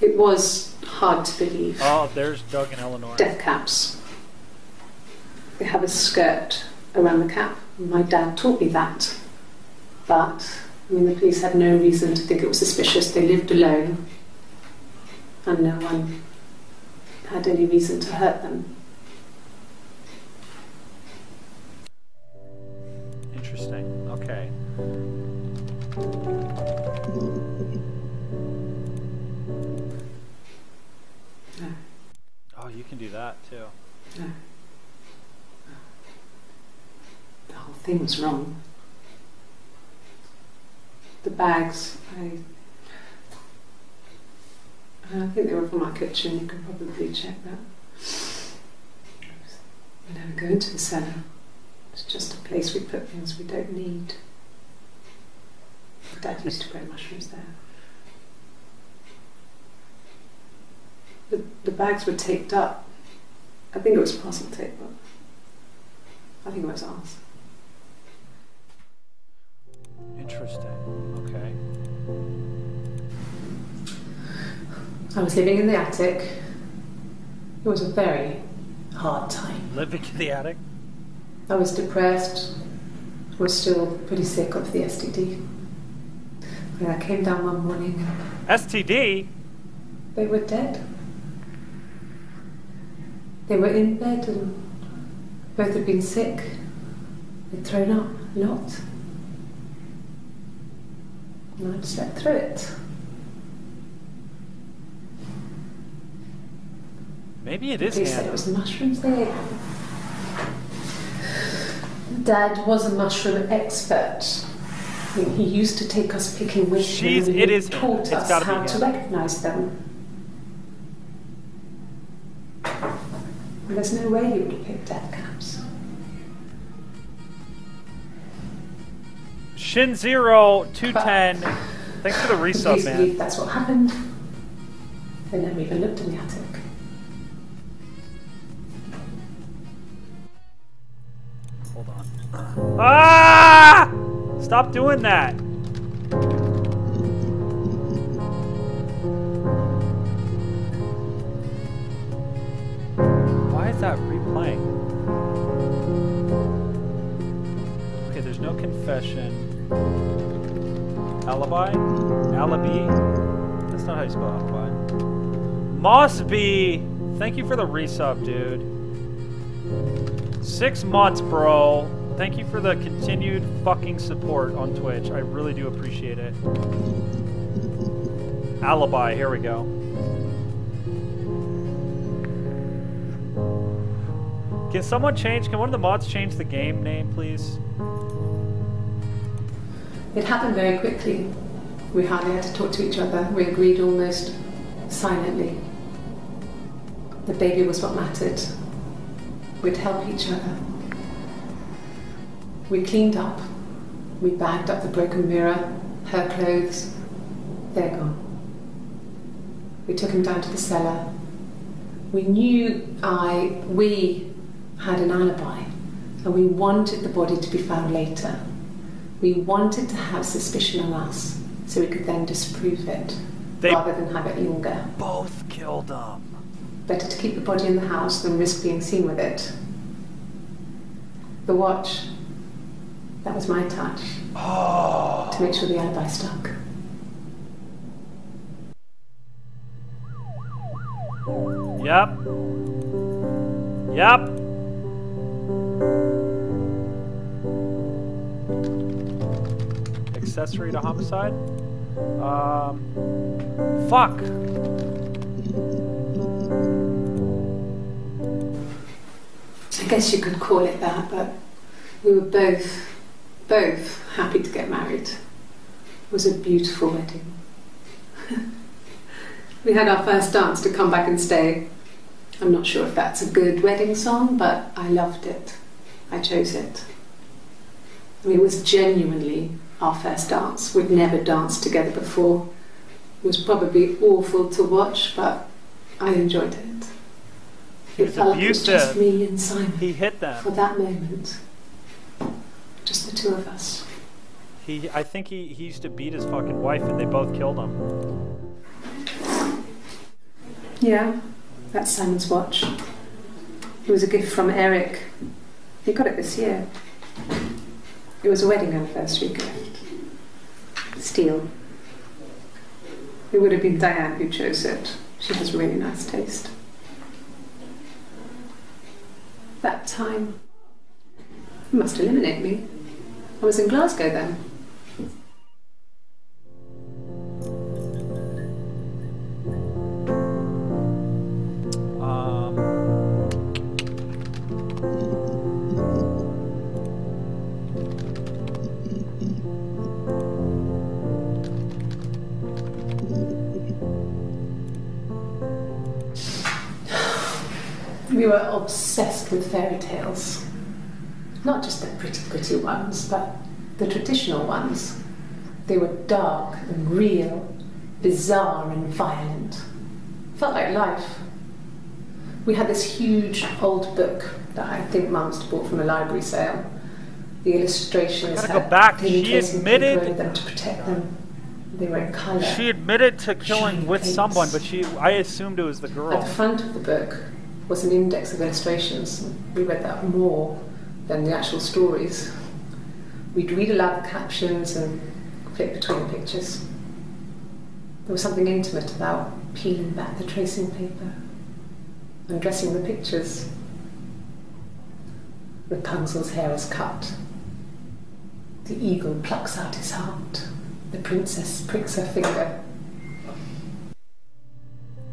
It was hard to believe. Oh, there's Doug and Eleanor. Death caps. They have a skirt around the cap. My dad taught me that. But, I mean, the police had no reason to think it was suspicious. They lived alone. And no one had any reason to hurt them. Interesting. Okay. No. Oh, you can do that too. No. The whole thing was wrong. The bags, I think they were from our kitchen. You can probably check that. We never go into the cellar. It's just a place we put things we don't need. Dad used to grow mushrooms there. The bags were taped up. I think it was parcel tape, but I think it was ours. Interesting. Okay. I was living in the attic. It was a very hard time. Living in the attic? I was depressed. I was still pretty sick of the STD. When I came down one morning, STD? they were dead. They were in bed and both had been sick. They'd thrown up a lot. And I'd slept through it. Maybe it is They said it was the mushrooms they ate. Dad was a mushroom expert. I mean, he used to take us picking with him and it is he taught It's us gotta how be to him. recognise them. And there's no way he would have picked death caps. Shin0210, thanks for the resub, Please believe man. that's what happened. They never even looked in the attic. Hold on. Ah! Stop doing that. Why is that replaying? Okay, there's no confession. Alibi? Alibi? That's not how you spell alibi. Mossby! Thank you for the resub, dude. 6 months, bro. Thank you for the continued fucking support on Twitch. I really do appreciate it. Alibi, here we go. Can someone change, can one of the mods change the game name, please? It happened very quickly. We hardly had to talk to each other. We agreed almost silently. The baby was what mattered. We'd help each other. We cleaned up. We bagged up the broken mirror, her clothes. They're gone. We took him down to the cellar. We knew we had an alibi, and we wanted the body to be found later. We wanted to have suspicion on us, so we could then disprove it, rather than have it linger. Both killed him. Better to keep the body in the house than risk being seen with it. The watch, that was my touch. Oh. To make sure the alibi stuck. Yep. Yep. Accessory to homicide? Fuck. I guess you could call it that, but we were both happy to get married. It was a beautiful wedding. We had our first dance to Come Back and Stay. I'm not sure if that's a good wedding song, but I loved it. I chose it. I mean, it was genuinely our first dance. We'd never danced together before. It was probably awful to watch, but I enjoyed it. He was felt like it was just abusive. me and Simon. He hit them. For that moment. Just the two of us. I think he used to beat his fucking wife and they both killed him. Yeah, that's Simon's watch. It was a gift from Eric. He got it this year. It was a wedding anniversary gift. Steel. It would have been Diane who chose it. She has really nice taste. That time, it must eliminate me. I was in Glasgow then. We were obsessed with fairy tales. Not just the pretty ones, but the traditional ones. They were dark and real, bizarre and violent. Felt like life. We had this huge old book that I think Mum must have bought from a library sale. The illustrations Gotta go back. had She admitted them to protect them. They were in colour. She admitted to killing with Giant someone, paints. but I assumed it was the girl. At the front of the book was an index of illustrations. We read that more than the actual stories. We'd read aloud the captions and flip between the pictures. There was something intimate about peeling back the tracing paper, undressing the pictures. Rapunzel's hair is cut. The eagle plucks out his heart. The princess pricks her finger.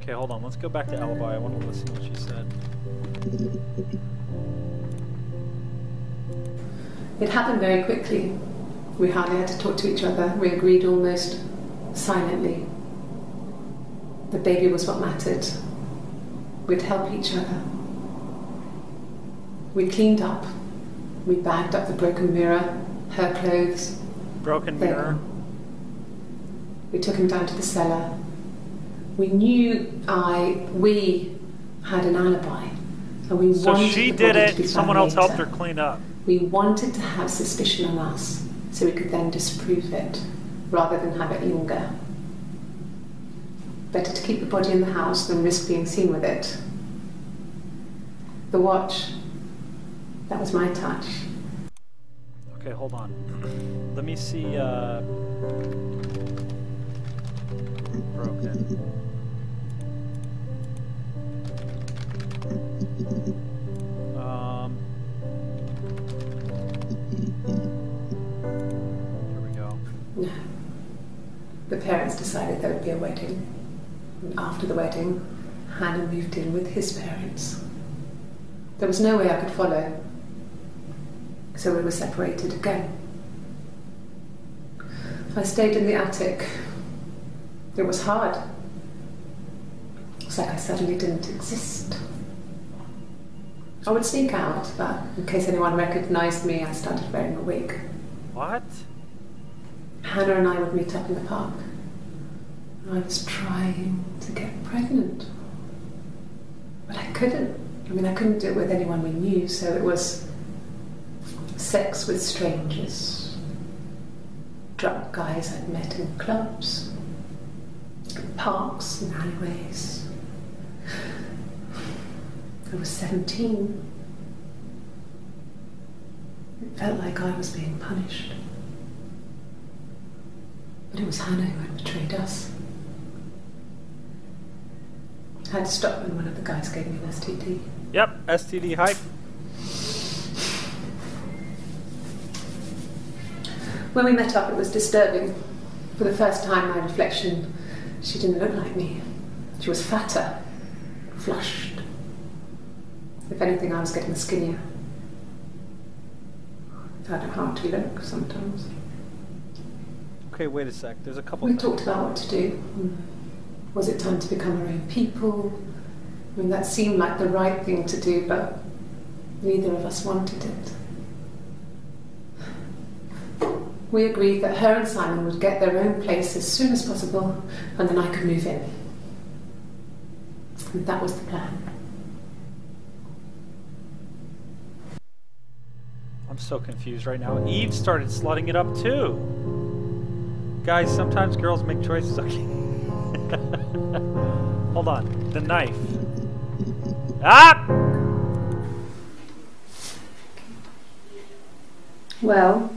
Okay, hold on. Let's go back to Alibi. I want to listen to what she said. It happened very quickly. We hardly had to talk to each other. We agreed almost silently. The baby was what mattered. We'd help each other. We cleaned up. We bagged up the broken mirror, her clothes. Broken mirror. We took him down to the cellar. We knew we had an alibi. And we So wanted she the did body to be it, found someone else helped later. her clean up. We wanted to have suspicion on us so we could then disprove it rather than have it linger. Better to keep the body in the house than risk being seen with it. The watch, that was my touch. Okay, hold on. Let me see, broken. Here we go. No. The parents decided there would be a wedding. And after the wedding, Hannah moved in with his parents. There was no way I could follow. So we were separated again. I stayed in the attic. It was hard. It's like I suddenly didn't exist. I would sneak out, but in case anyone recognized me, I started wearing a wig. What? Hannah and I would meet up in the park. I was trying to get pregnant. But I couldn't. I mean, I couldn't do it with anyone we knew, so it was sex with strangers. Drunk guys I'd met in clubs, in parks and alleyways. I was 17. It felt like I was being punished. But it was Hannah who had betrayed us. I had to stop when one of the guys gave me an STD. Yep, STD hype. When we met up, it was disturbing. For the first time, my reflection, she didn't look like me. She was fatter, flushed. If anything, I was getting skinnier. I found it hard to look sometimes. Okay, wait a sec. There's a couple We things. talked about what to do. Was it time to become our own people? I mean, that seemed like the right thing to do, but neither of us wanted it. We agreed that her and Simon would get their own place as soon as possible, and then I could move in. And that was the plan. I'm so confused right now. Eve started slutting it up too. Guys, sometimes girls make choices. Okay. Hold on. The knife. Ah! Well,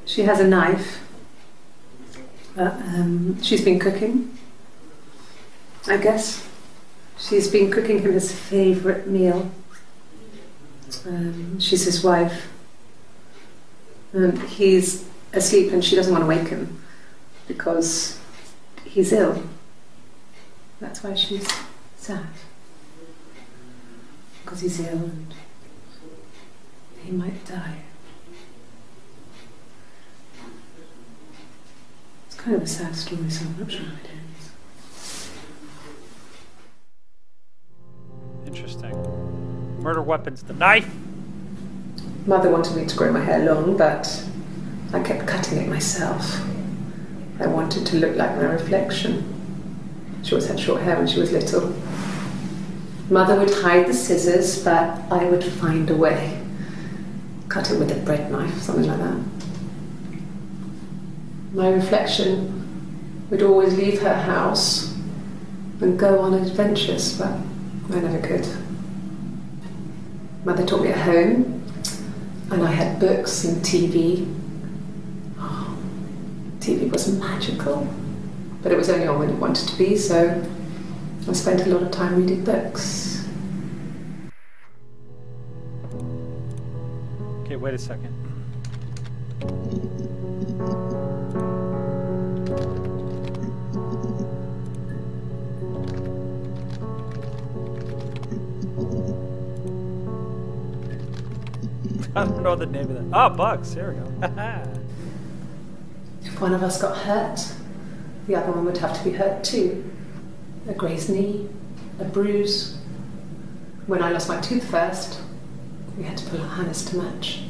she has a knife. She's been cooking, I guess. She's been cooking him his favourite meal. She's his wife. He's asleep and she doesn't want to wake him because he's ill. That's why she's sad. Because he's ill and he might die. It's kind of a sad story, so I'm not sure how it ends. Interesting. Murder weapons, the knife! Mother wanted me to grow my hair long, but I kept cutting it myself. I wanted to look like my reflection. She always had short hair when she was little. Mother would hide the scissors, but I would find a way. Cut it with a bread knife, something like that. My reflection would always leave her house and go on adventures, but I never could. Mother taught me at home, and I had books and TV. Oh, TV was magical, but it was only on when it wanted to be, so I spent a lot of time reading books. Okay, wait a second. I don't know the name of that. Oh, bugs. There we go. If one of us got hurt, the other one would have to be hurt too. A grazed knee, a bruise. When I lost my tooth first, we had to pull out Hannah's to match.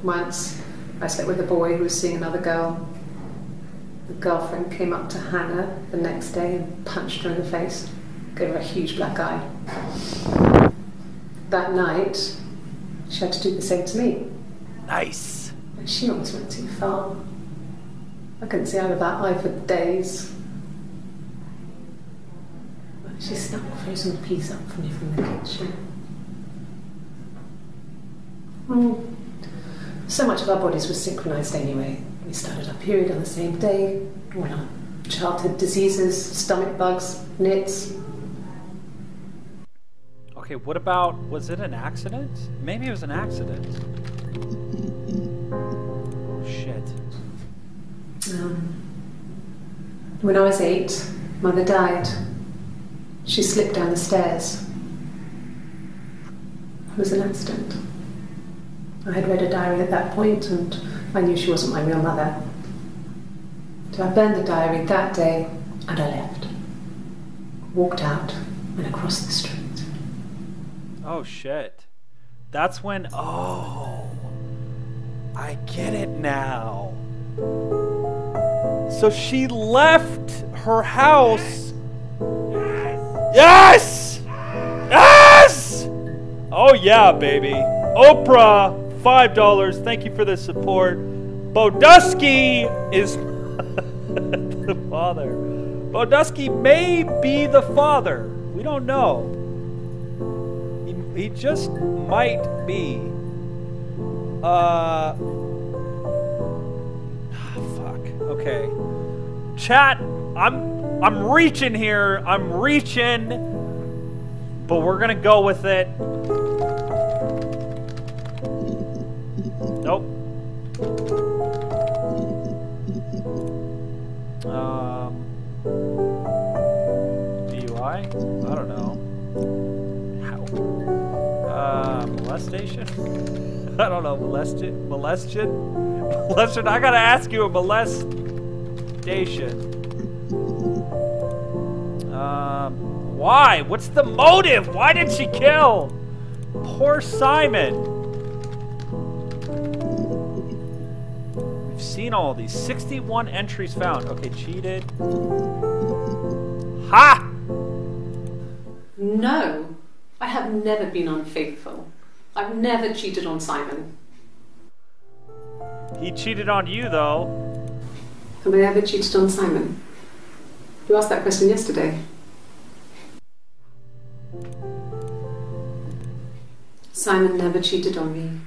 Once, I slept with a boy who was seeing another girl. The girlfriend came up to Hannah the next day and punched her in the face, gave her a huge black eye. That night, she had to do the same to me. Nice. But she almost went too far. I couldn't see out of that eye for days. But she snuck a frozen piece up for me from the kitchen. So much of our bodies was synchronised anyway. We started our period on the same day. All our childhood diseases, stomach bugs, nits. Okay, what about, was it an accident? Maybe it was an accident. Oh, shit. When I was 8, Mother died. She slipped down the stairs. It was an accident. I had read a diary at that point and I knew she wasn't my real mother. So I burned the diary that day and I left. Walked out and across the street. Oh, shit. That's when... Oh. I get it now. So she left her house... Yes! Yes! Oh, yeah, baby. Oprah, $5. Thank you for the support. Bodusky is the father. Bodusky may be the father. We don't know. He just might be. Fuck. Okay. Chat, I'm reaching here. I'm reaching. But we're gonna go with it. Nope. DUI? I don't know. Molestation? I don't know. Molestation? Molestation? I gotta ask you a molestation. Why? What's the motive? Why did she kill? Poor Simon. We've seen all these. 61 entries found. Okay, cheated. Ha! No. I have never been unfaithful. I've never cheated on Simon. He cheated on you, though. Have I ever cheated on Simon? You asked that question yesterday. Simon never cheated on me.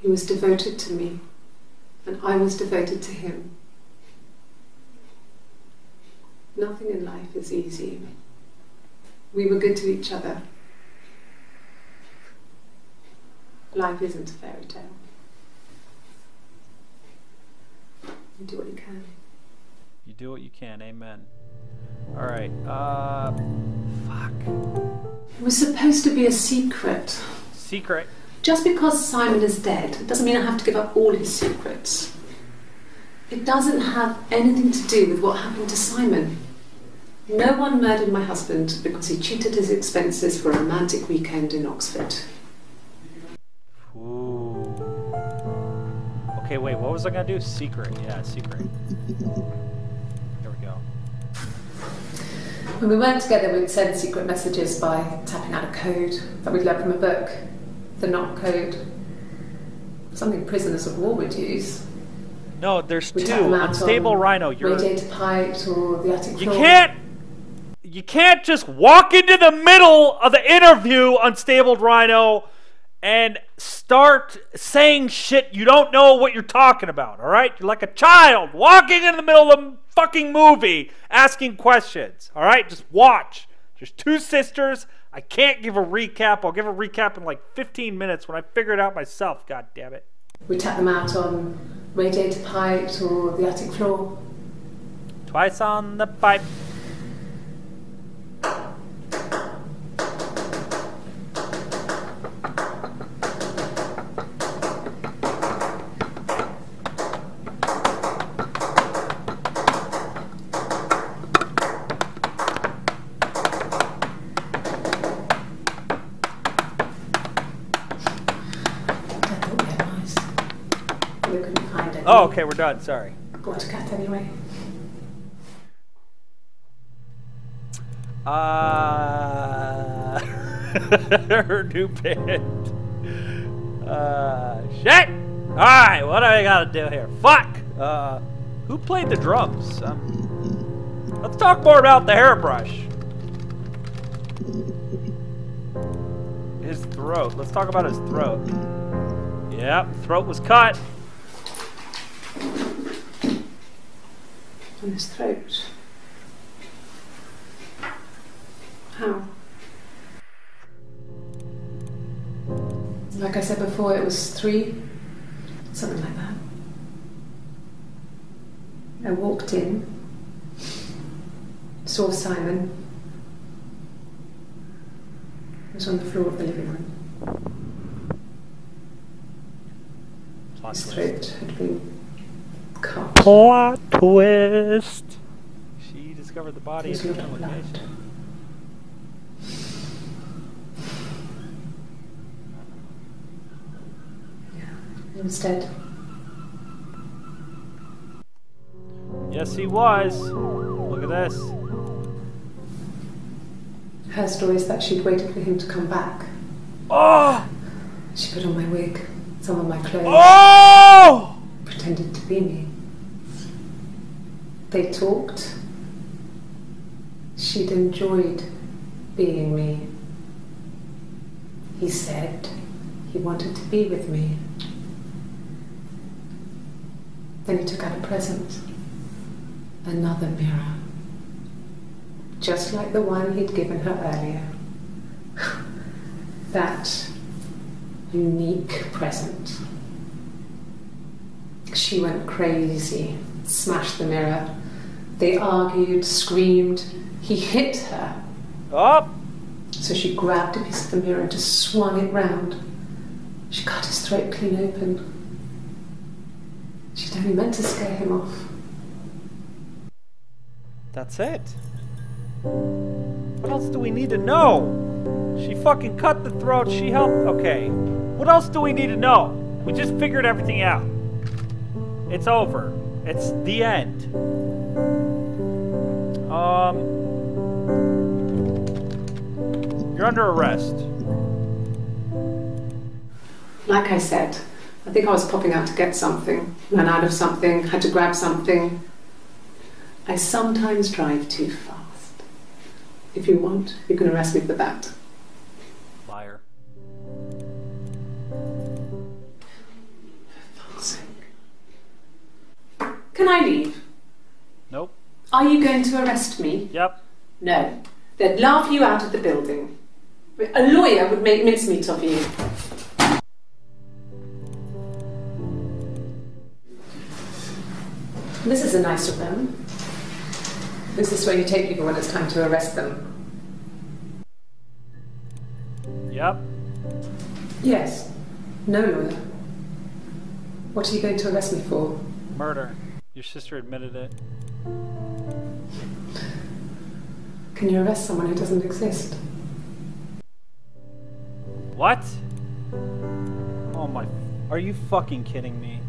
He was devoted to me, and I was devoted to him. Nothing in life is easy. We were good to each other. Life isn't a fairy tale. You do what you can. You do what you can, amen. Alright, fuck. It was supposed to be a secret. Secret? Just because Simon is dead doesn't mean I have to give up all his secrets. It doesn't have anything to do with what happened to Simon. No one murdered my husband because he cheated his expenses for a romantic weekend in Oxford. Ooh. Okay, wait, what was I gonna do? Secret, yeah, secret. There we go. When we weren't together, we'd send secret messages by tapping out a code that we'd learned from a book. The knock code. Something prisoners of war would use. No, there's We two. Unstable Rhino, you're... Radiator Pite or the attic floor. You can't just walk into the middle of the interview, Unstable Rhino, and start saying shit you don't know what you're talking about, alright? You're like a child walking in the middle of a fucking movie asking questions, alright? Just watch. There's two sisters. I can't give a recap. I'll give a recap in like 15 minutes when I figure it out myself, god damn it. We tap them out on Radiator Pite or the attic floor. Twice on the pipe. Oh, okay, we're done. Sorry. Water cat anyway. Her new band. Shit! Alright, what do I gotta do here? Fuck! Who played the drums? Let's talk more about the hairbrush. His throat. Let's talk about his throat. Yep, throat was cut. On his throat. How? Like I said before, it was 3, something like that. I walked in, saw Simon. He was on the floor of the living room. His throat had been cut. Plot twist. She discovered the body There's in a the lot of blood. location. Yeah, he was dead. Yes, he was. Look at this. Her story is that she'd waited for him to come back. Oh! She put on my wig, some of my clothes. Oh! Pretended to be me. They talked. She'd enjoyed being me. He said he wanted to be with me. Then he took out a present. Another mirror. Just like the one he'd given her earlier. That unique present. She went crazy, smashed the mirror. They argued, screamed. He hit her. Up! So she grabbed a piece of the mirror and just swung it round. She cut his throat clean open. She'd only meant to scare him off. That's it. What else do we need to know? She fucking cut the throat, she helped. Okay. What else do we need to know? We just figured everything out. It's over. It's the end. You're You're under arrest. Like I said, I think I was popping out to get something, ran out of something, had to grab something. I sometimes drive too fast. If you want, you can arrest me for that. Liar. For fuck's sake. Can I leave? Nope. Are you going to arrest me? Yep. No. They'd laugh you out of the building. A lawyer would make mincemeat of you. This is a nicer room. Is this where you take people when it's time to arrest them? Yep. Yes. No lawyer. What are you going to arrest me for? Murder. Your sister admitted it. Can you arrest someone who doesn't exist? What? Oh my... Are you fucking kidding me?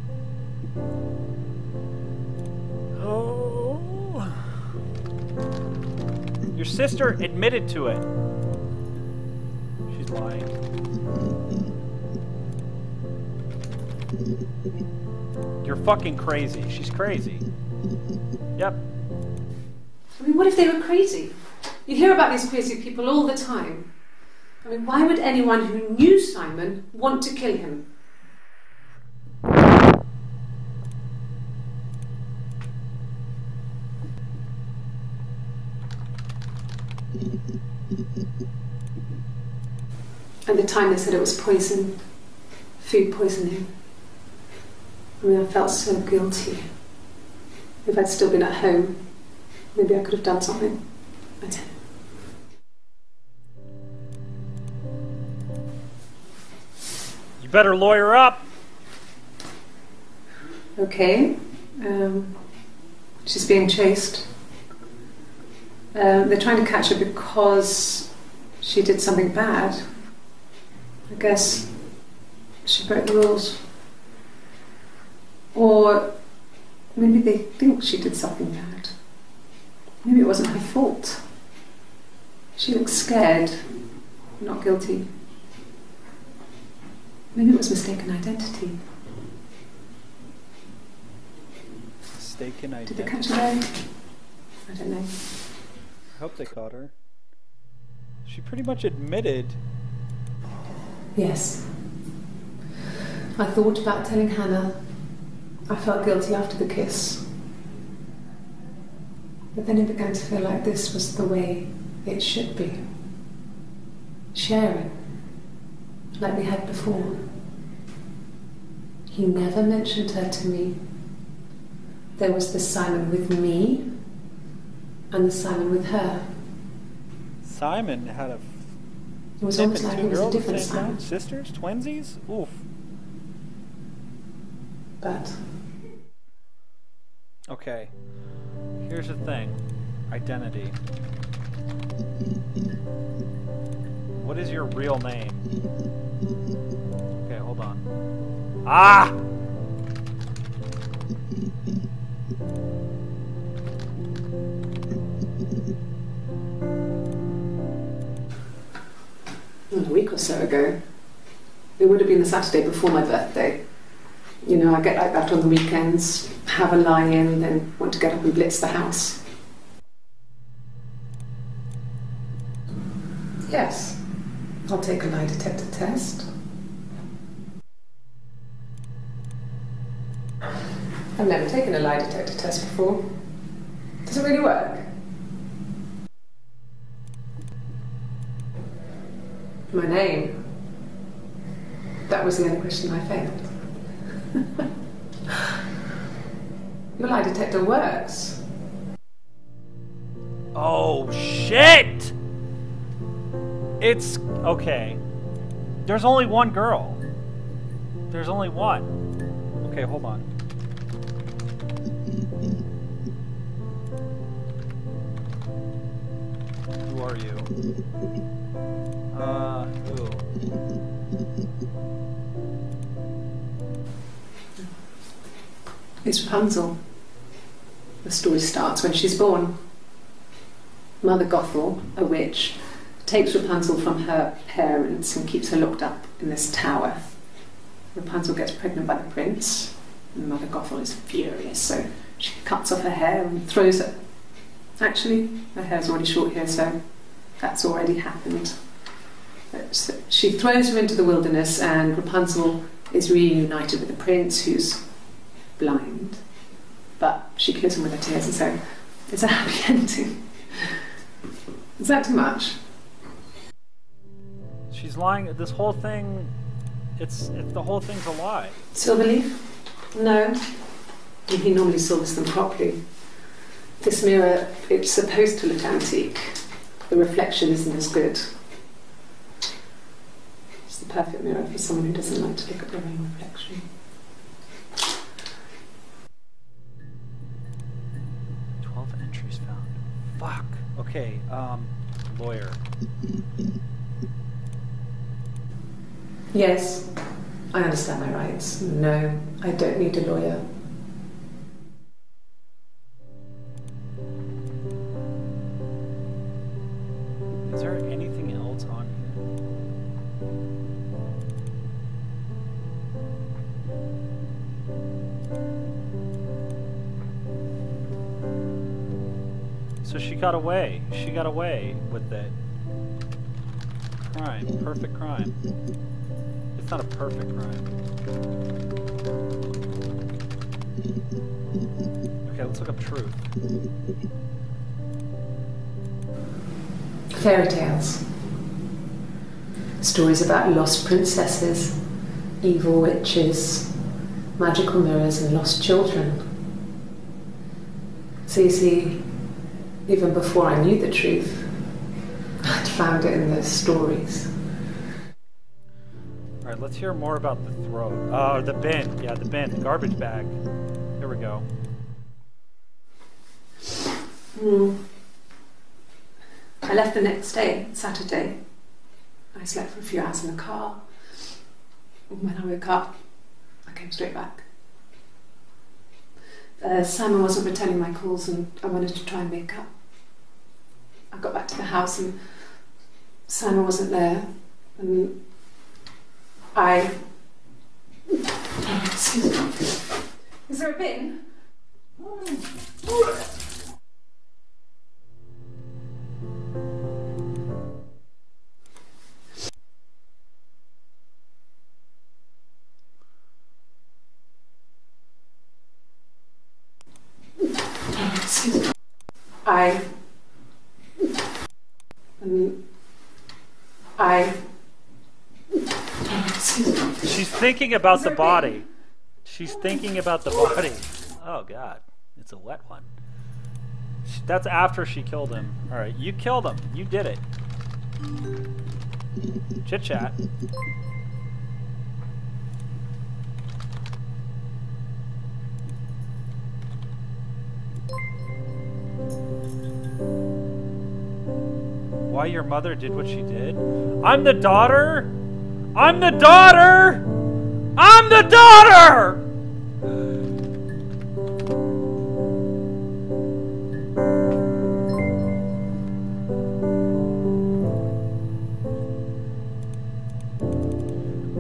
Oh... Your sister admitted to it. She's lying. You're fucking crazy. She's crazy. Yep. I mean, what if they were crazy? You hear about these crazy people all the time. I mean, why would anyone who knew Simon want to kill him? At the time they said it was poison, food poisoning. I mean, I felt so guilty. If I'd still been at home, maybe I could have done something. I didn't. You better lawyer up. Okay. She's being chased. They're trying to catch her because she did something bad. I guess she broke the rules. Or maybe they think she did something bad. Maybe it wasn't her fault. She looks scared, not guilty. Maybe it was mistaken identity. Mistaken identity. Did they catch her there? I don't know. I hope they caught her. She pretty much admitted. Yes. I thought about telling Hannah. I felt guilty after the kiss. But then it began to feel like this was the way it should be. Sharing. Like we had before. He never mentioned her to me. There was the Simon with me and the Simon with her. Simon had a... It was almost like it was a different Simon. Sisters? Twinsies? Oof. But... Okay. Here's the thing. Identity. What is your real name? Okay, hold on. Ah! A week or so ago. It would have been the Saturday before my birthday. You know, I get like that on the weekends, have a lie-in, then want to get up and blitz the house. Yes, I'll take a lie detector test. I've never taken a lie detector test before. Does it really work? My name. That was the only question I failed. Your lie detector works. Oh, shit! It's... okay. There's only one girl. There's only one. Okay, hold on. Who are you? Who? It's Rapunzel. The story starts when she's born. Mother Gothel, a witch, takes Rapunzel from her parents and keeps her locked up in this tower. Rapunzel gets pregnant by the prince, and Mother Gothel is furious, so she cuts off her hair and throws it. Actually, her hair's already short here, so that's already happened. So she throws her into the wilderness, and Rapunzel is reunited with the prince, who's blind, but she kills him with her tears, and so it's a happy ending. Is that too much? She's lying. This whole thing, the whole thing's a lie. Silverleaf? No. He normally silvers them properly. This mirror, it's supposed to look antique. The reflection isn't as good. It's the perfect mirror for someone who doesn't like to look at their own reflection. 12 entries found. Fuck. Okay, lawyer. Yes, I understand my rights. No, I don't need a lawyer. Is there anything else on here? So she got away. She got away with it. Crime. Perfect crime. It's not a perfect crime. Okay, let's look up truth. Fairy tales. Stories about lost princesses, evil witches, magical mirrors, and lost children. So you see, even before I knew the truth, I'd found it in those stories. Alright, let's hear more about the throat. Oh, the bin. Yeah, the bin. The garbage bag. Here we go. I left the next day, Saturday. I slept for a few hours in the car. When I woke up, I came straight back. Simon wasn't returning my calls, and I wanted to try and make up. I got back to the house and Simon wasn't there, and excuse me. Is there a bin? She's thinking about the body. She's thinking about the body. Oh god, it's a wet one. That's after she killed him. Alright, you killed him. You did it. Chit chat. Why your mother did what she did? I'm the daughter! I'm the daughter! I'm the daughter!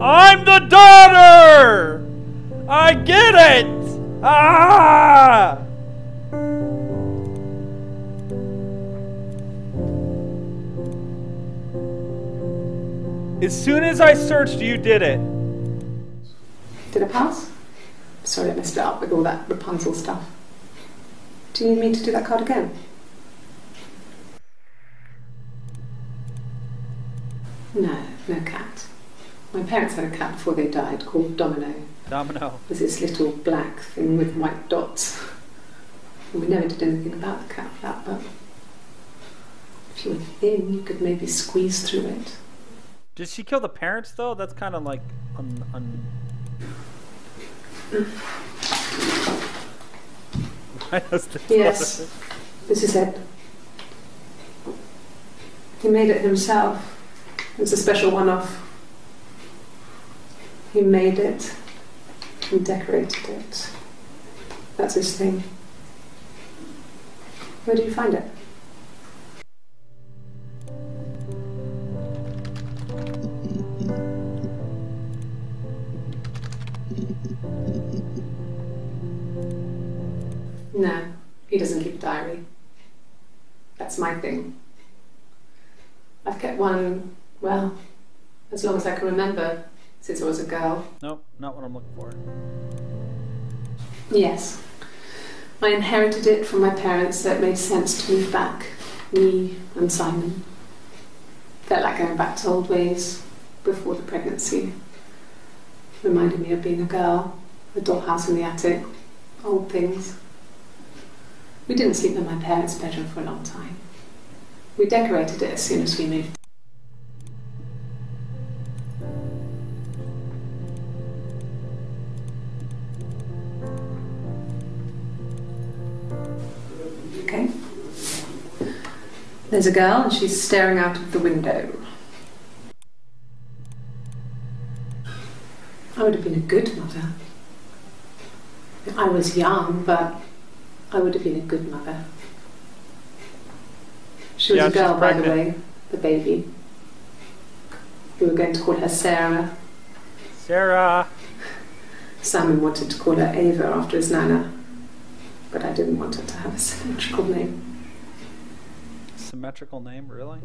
I'm the daughter! I get it! Ah! As soon as I searched, you did it. Did I pass? Sorry, I messed it up with all that Rapunzel stuff. Do you need me to do that card again? No, no cat. My parents had a cat before they died called Domino. Domino. It was this little black thing with white dots. And we never did anything about the cat for that, but if you were thin, you could maybe squeeze through it. Did she kill the parents though? That's kind of like Yes, this is it. He made it himself. It was a special one-off. He made it and decorated it. That's his thing. Where did you find it? No, he doesn't keep a diary. That's my thing. I've kept one, well, as long as I can remember, since I was a girl. Nope, not what I'm looking for. Yes. I inherited it from my parents, so it made sense to move back. Me and Simon. Felt like going back to old ways before the pregnancy. Reminded me of being a girl, a dollhouse in the attic, old things. We didn't sleep in my parents' bedroom for a long time. We decorated it as soon as we moved. Okay. There's a girl and she's staring out of the window. I would have been a good mother. I was young, but I would have been a good mother. She was a girl, by the way, the baby. We were going to call her Sarah. Sarah! Simon wanted to call her Ava after his nana, but I didn't want her to have a symmetrical name. Symmetrical name, really?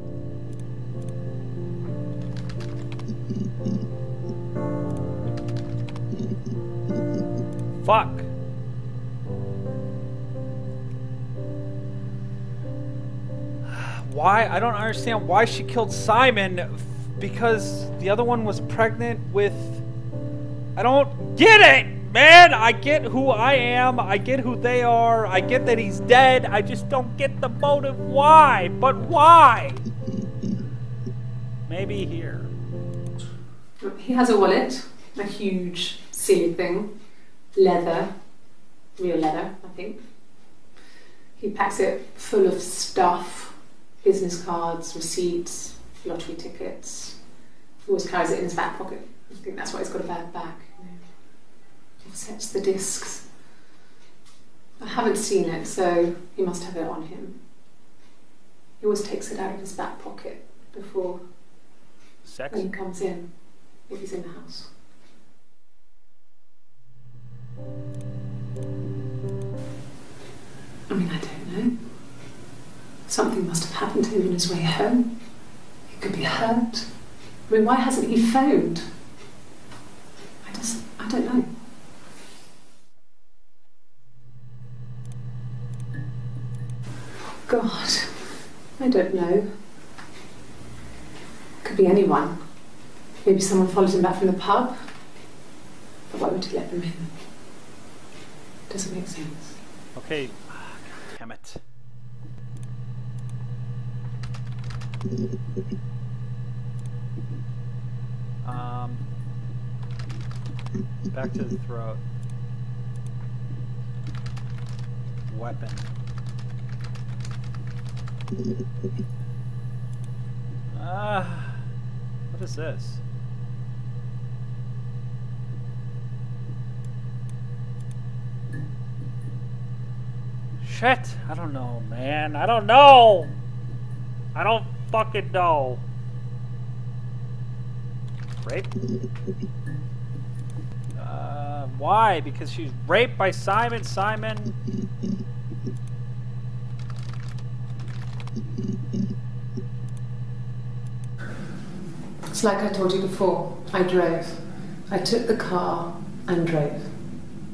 Fuck! Why? I don't understand why she killed Simon, because the other one was pregnant with... I don't get it, man! I get who I am, I get who they are, I get that he's dead, I just don't get the motive. Why? But why? Maybe here. He has a wallet, a huge, silly thing. Leather, real leather, I think. He packs it full of stuff. Business cards, receipts, lottery tickets. He always carries it in his back pocket. I think that's why he's got a bad back. He offsets the discs. I haven't seen it, so he must have it on him. He always takes it out of his back pocket before Sex? when he comes in, if he's in the house. I mean, I don't know. Something must have happened to him on his way home. He could be hurt. I mean, why hasn't he phoned? I don't know. God, I don't know. Could be anyone. Maybe someone followed him back from the pub. But why would he let them in? Doesn't make sense. Okay. God damn it. Back to the throat. Weapon. What is this? Shit! I don't know, man. I don't know! I don't fucking know. Rape? Why? Because she's raped by Simon. Simon. It's like I told you before. I drove. I took the car and drove.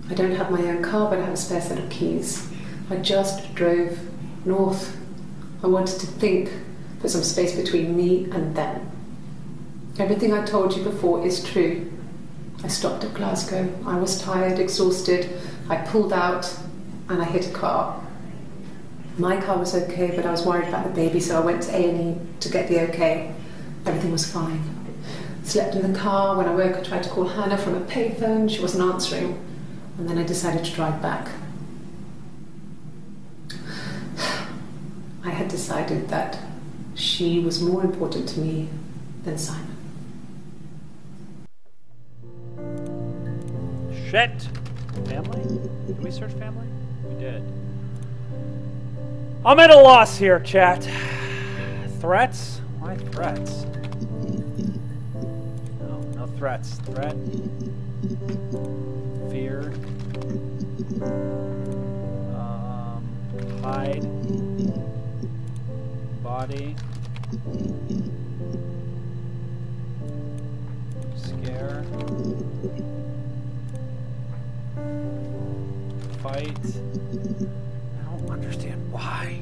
I don't have my own car, but I have a spare set of keys. I just drove north. I wanted to think, put some space between me and them. Everything I told you before is true. I stopped at Glasgow. I was tired, exhausted. I pulled out and I hit a car. My car was okay, but I was worried about the baby, so I went to A&E to get the okay. Everything was fine. Slept in the car. When I woke, I tried to call Hannah from a payphone. She wasn't answering. And then I decided to drive back. I had decided that she was more important to me than Simon. Shit! Family? Did we search family? We did. I'm at a loss here, chat. Threats? Why threats? No threats. Threat? body. Scare. Fight. I don't understand why.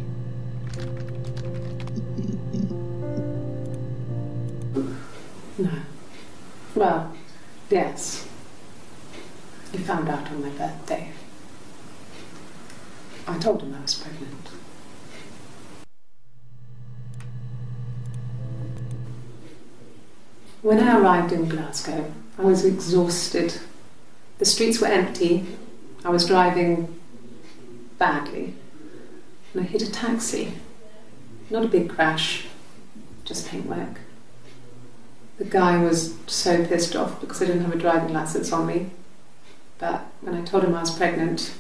No. Well, yes. He found out on my birthday. I told him I was pregnant. When I arrived in Glasgow, I was exhausted. The streets were empty. I was driving badly. And I hit a taxi. Not a big crash, just paintwork. The guy was so pissed off because I didn't have a driving license on me. But when I told him I was pregnant,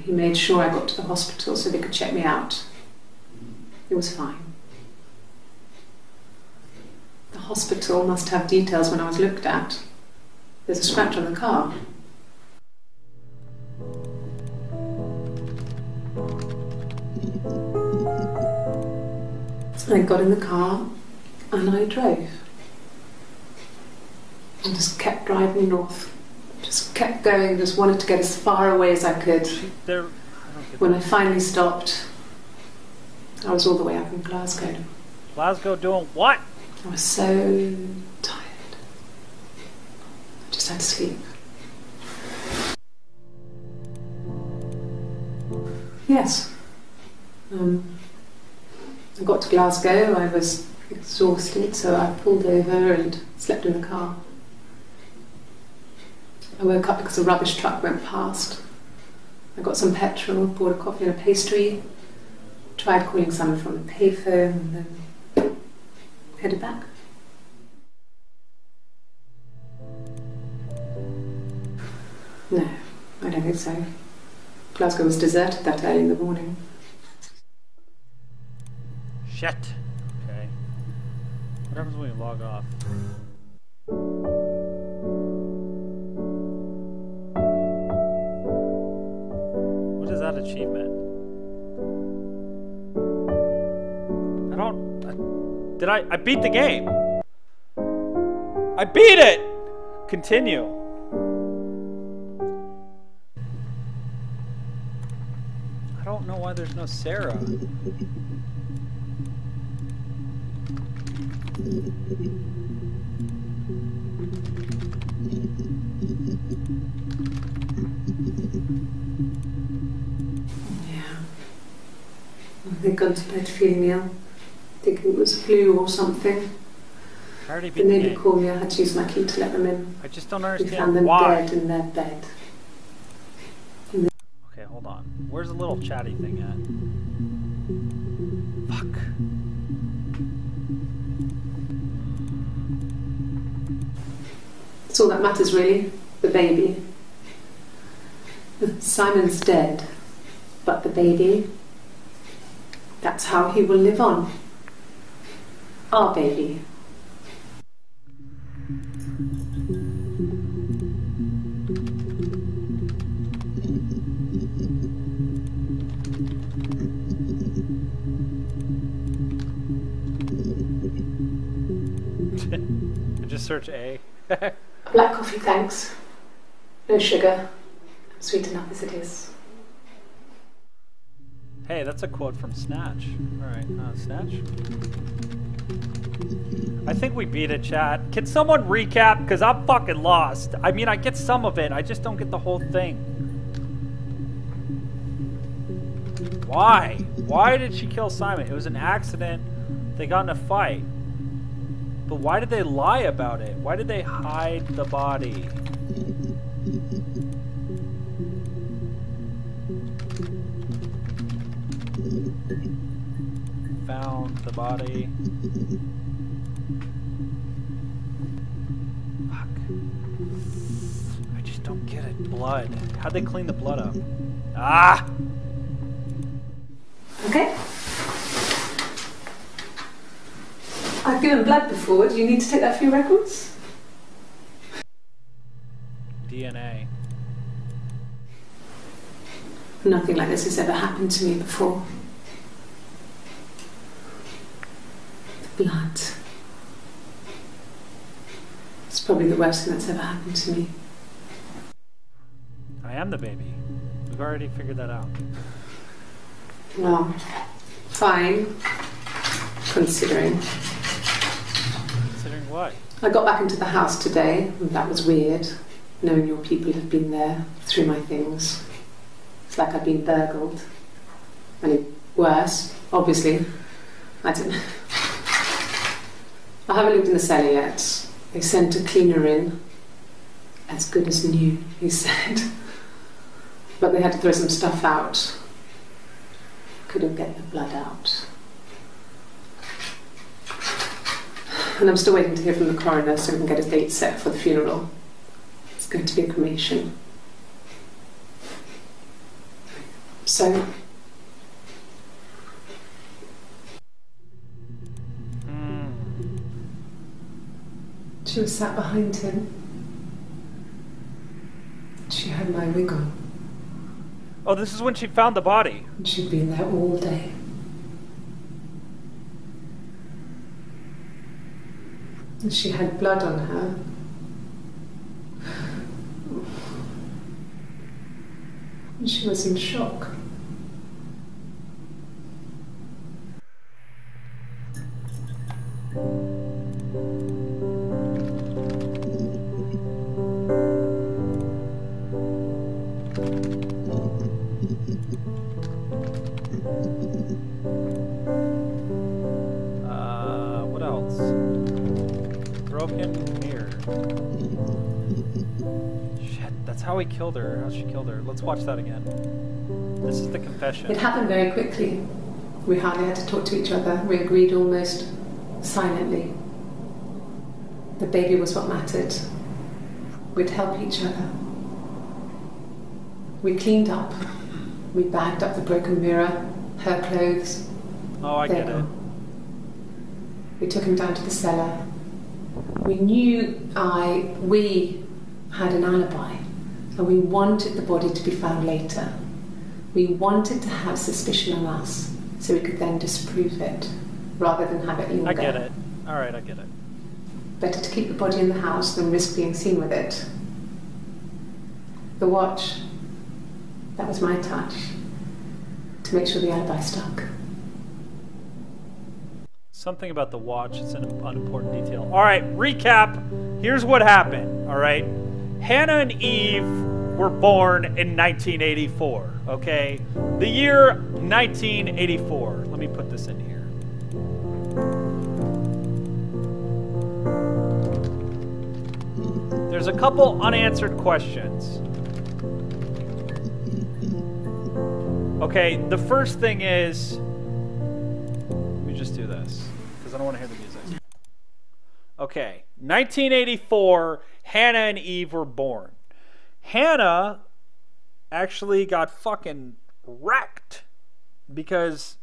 he made sure I got to the hospital so they could check me out. It was fine. The hospital must have details when I was looked at. There's a scratch on the car. So I got in the car and I drove. And just kept driving north. Just kept going, just wanted to get as far away as I could. When I finally stopped, I was all the way up in Glasgow. Glasgow doing what? I was so tired. I just had to sleep. Yes. I got to Glasgow, I was exhausted, so I pulled over and slept in the car. I woke up because a rubbish truck went past. I got some petrol, bought a coffee and a pastry, tried calling someone from the payphone, and then headed back. No, I don't think so. Glasgow was deserted that early in the morning. Shit. Okay. What happens when we log off? What is that achievement? I beat the game. I beat it! Continue. I don't know why there's no Sarah. Yeah. They'd gone to bed feeling ill. Thinking it was flu or something. I already beat the the neighbour game. called me, I had to use my key to let them in. I just don't We understand found them why. dead in their bed. Okay, hold on. Where's the little chatty thing at? Fuck. That's all that matters really, the baby. Simon's dead, but the baby, that's how he will live on. Our baby. Just search A. Black coffee, thanks. No sugar. Sweet enough as it is. Hey, that's a quote from Snatch. Alright, Snatch. I think we beat it, chat. Can someone recap? Because I'm fucking lost. I mean, I get some of it. I just don't get the whole thing. Why? Why did she kill Simon? It was an accident. They got in a fight. But why did they lie about it? Why did they hide the body? Found the body. Fuck. I just don't get it. Blood. How'd they clean the blood up? Ah! Okay. I've given blood before. Do you need to take that for your records? DNA. Nothing like this has ever happened to me before. Blood. It's probably the worst thing that's ever happened to me. I am the baby. We've already figured that out. Well, fine. Considering. Considering what? I got back into the house today, and that was weird, knowing your people have been there through my things. It's like I've been burgled. I mean, worse, obviously. I don't know. I haven't lived in the cellar yet. They sent a cleaner in. As good as new, he said. But they had to throw some stuff out. Couldn't get the blood out. And I'm still waiting to hear from the coroner so we can get a date set for the funeral. It's going to be a cremation. So... She was sat behind him. She had my wig on. Oh, this is when she found the body. And she'd been there all day. And she had blood on her. And she was in shock. What else? Broken mirror. Shit, that's how he killed her. How she killed her. Let's watch that again. This is the confession. It happened very quickly. We hardly had to talk to each other. We agreed almost silently. The baby was what mattered. We'd help each other. We cleaned up. We bagged up the broken mirror, her clothes. Oh, I get it. We took him down to the cellar. We knew we had an alibi, and we wanted the body to be found later. We wanted to have suspicion on us, so we could then disprove it, rather than have it linger. I get it. All right, I get it. Better to keep the body in the house than risk being seen with it. The watch, that was my touch, to make sure the alibi stuck. Something about the watch, it's an unimportant detail. All right, recap. Here's what happened, all right? Hannah and Eve were born in 1984, okay? The year 1984. Let me put this in here. There's a couple unanswered questions. Okay, the first thing is, let me just do this, because I don't want to hear the music. Okay, 1984, Hannah and Eve were born. Hannah actually got fucking wrecked because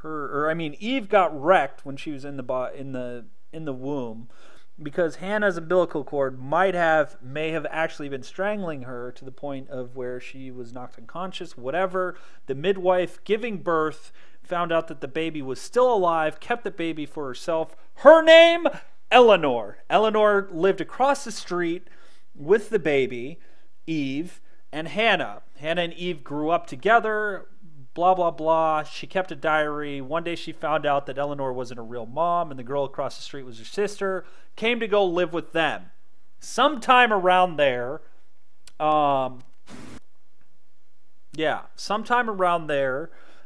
Eve got wrecked when she was in the womb, because Hannah's umbilical cord may have actually been strangling her to the point of where she was knocked unconscious, whatever. The midwife giving birth found out that the baby was still alive, kept the baby for herself. Her name, Eleanor. Eleanor lived across the street with the baby, Eve, and Hannah. Hannah and Eve grew up together, blah, blah, blah. She kept a diary. One day she found out that Eleanor wasn't a real mom and the girl across the street was her sister. Came to go live with them. Sometime around there,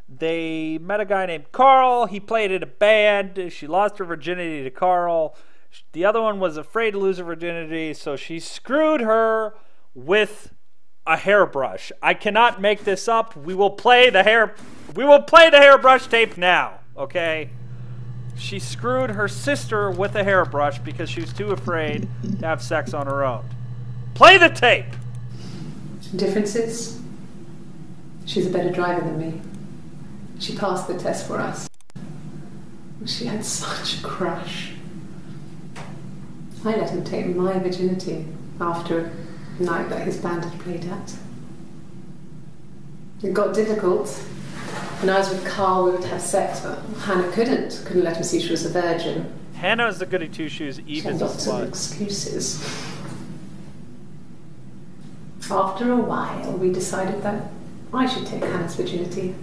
they met a guy named Carl. He played in a band. She lost her virginity to Carl. The other one was afraid to lose her virginity, so she screwed her with a hairbrush. I cannot make this up. We will play the hairbrush tape now, okay? She screwed her sister with a hairbrush because she was too afraid to have sex on her own. Play the tape. Differences? She's a better driver than me. She passed the test for us. She had such a crush. I let him take my virginity after a night that his band had played at. It got difficult, When I was with Carl, we would have sex, but Hannah couldn't let him see she was a virgin. Hannah is the goody two-shoes, Eve is a lots of slut. excuses. After a while, we decided that I should take Hannah's virginity.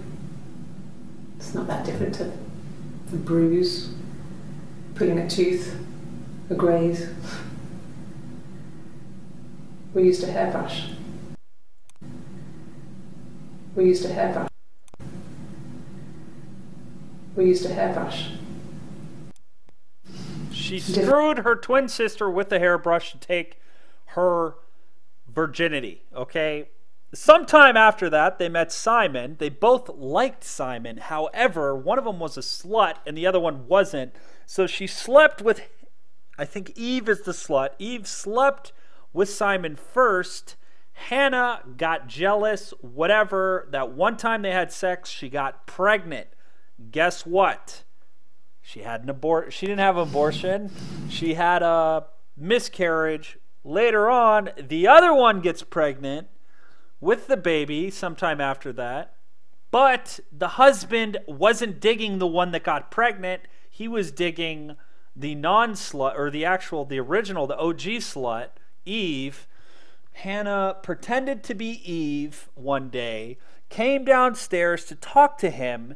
It's not that different to a bruise, pulling a tooth, a graze. We used a hairbrush. We used a hairbrush. We used a hairbrush. She screwed her twin sister with a hairbrush to take her virginity, okay? Sometime after that, they met Simon. They both liked Simon. However, one of them was a slut and the other one wasn't. So she slept with, I think Eve is the slut. Eve slept with Simon first. Hannah got jealous, whatever. That one time they had sex, she got pregnant. Guess what? She had an abortion. She didn't have an abortion. She had a miscarriage. Later on, the other one gets pregnant with the baby sometime after that. But the husband wasn't digging the one that got pregnant. He was digging the non-slut, or the original, the OG slut, Eve. Hannah pretended to be Eve one day, came downstairs to talk to him.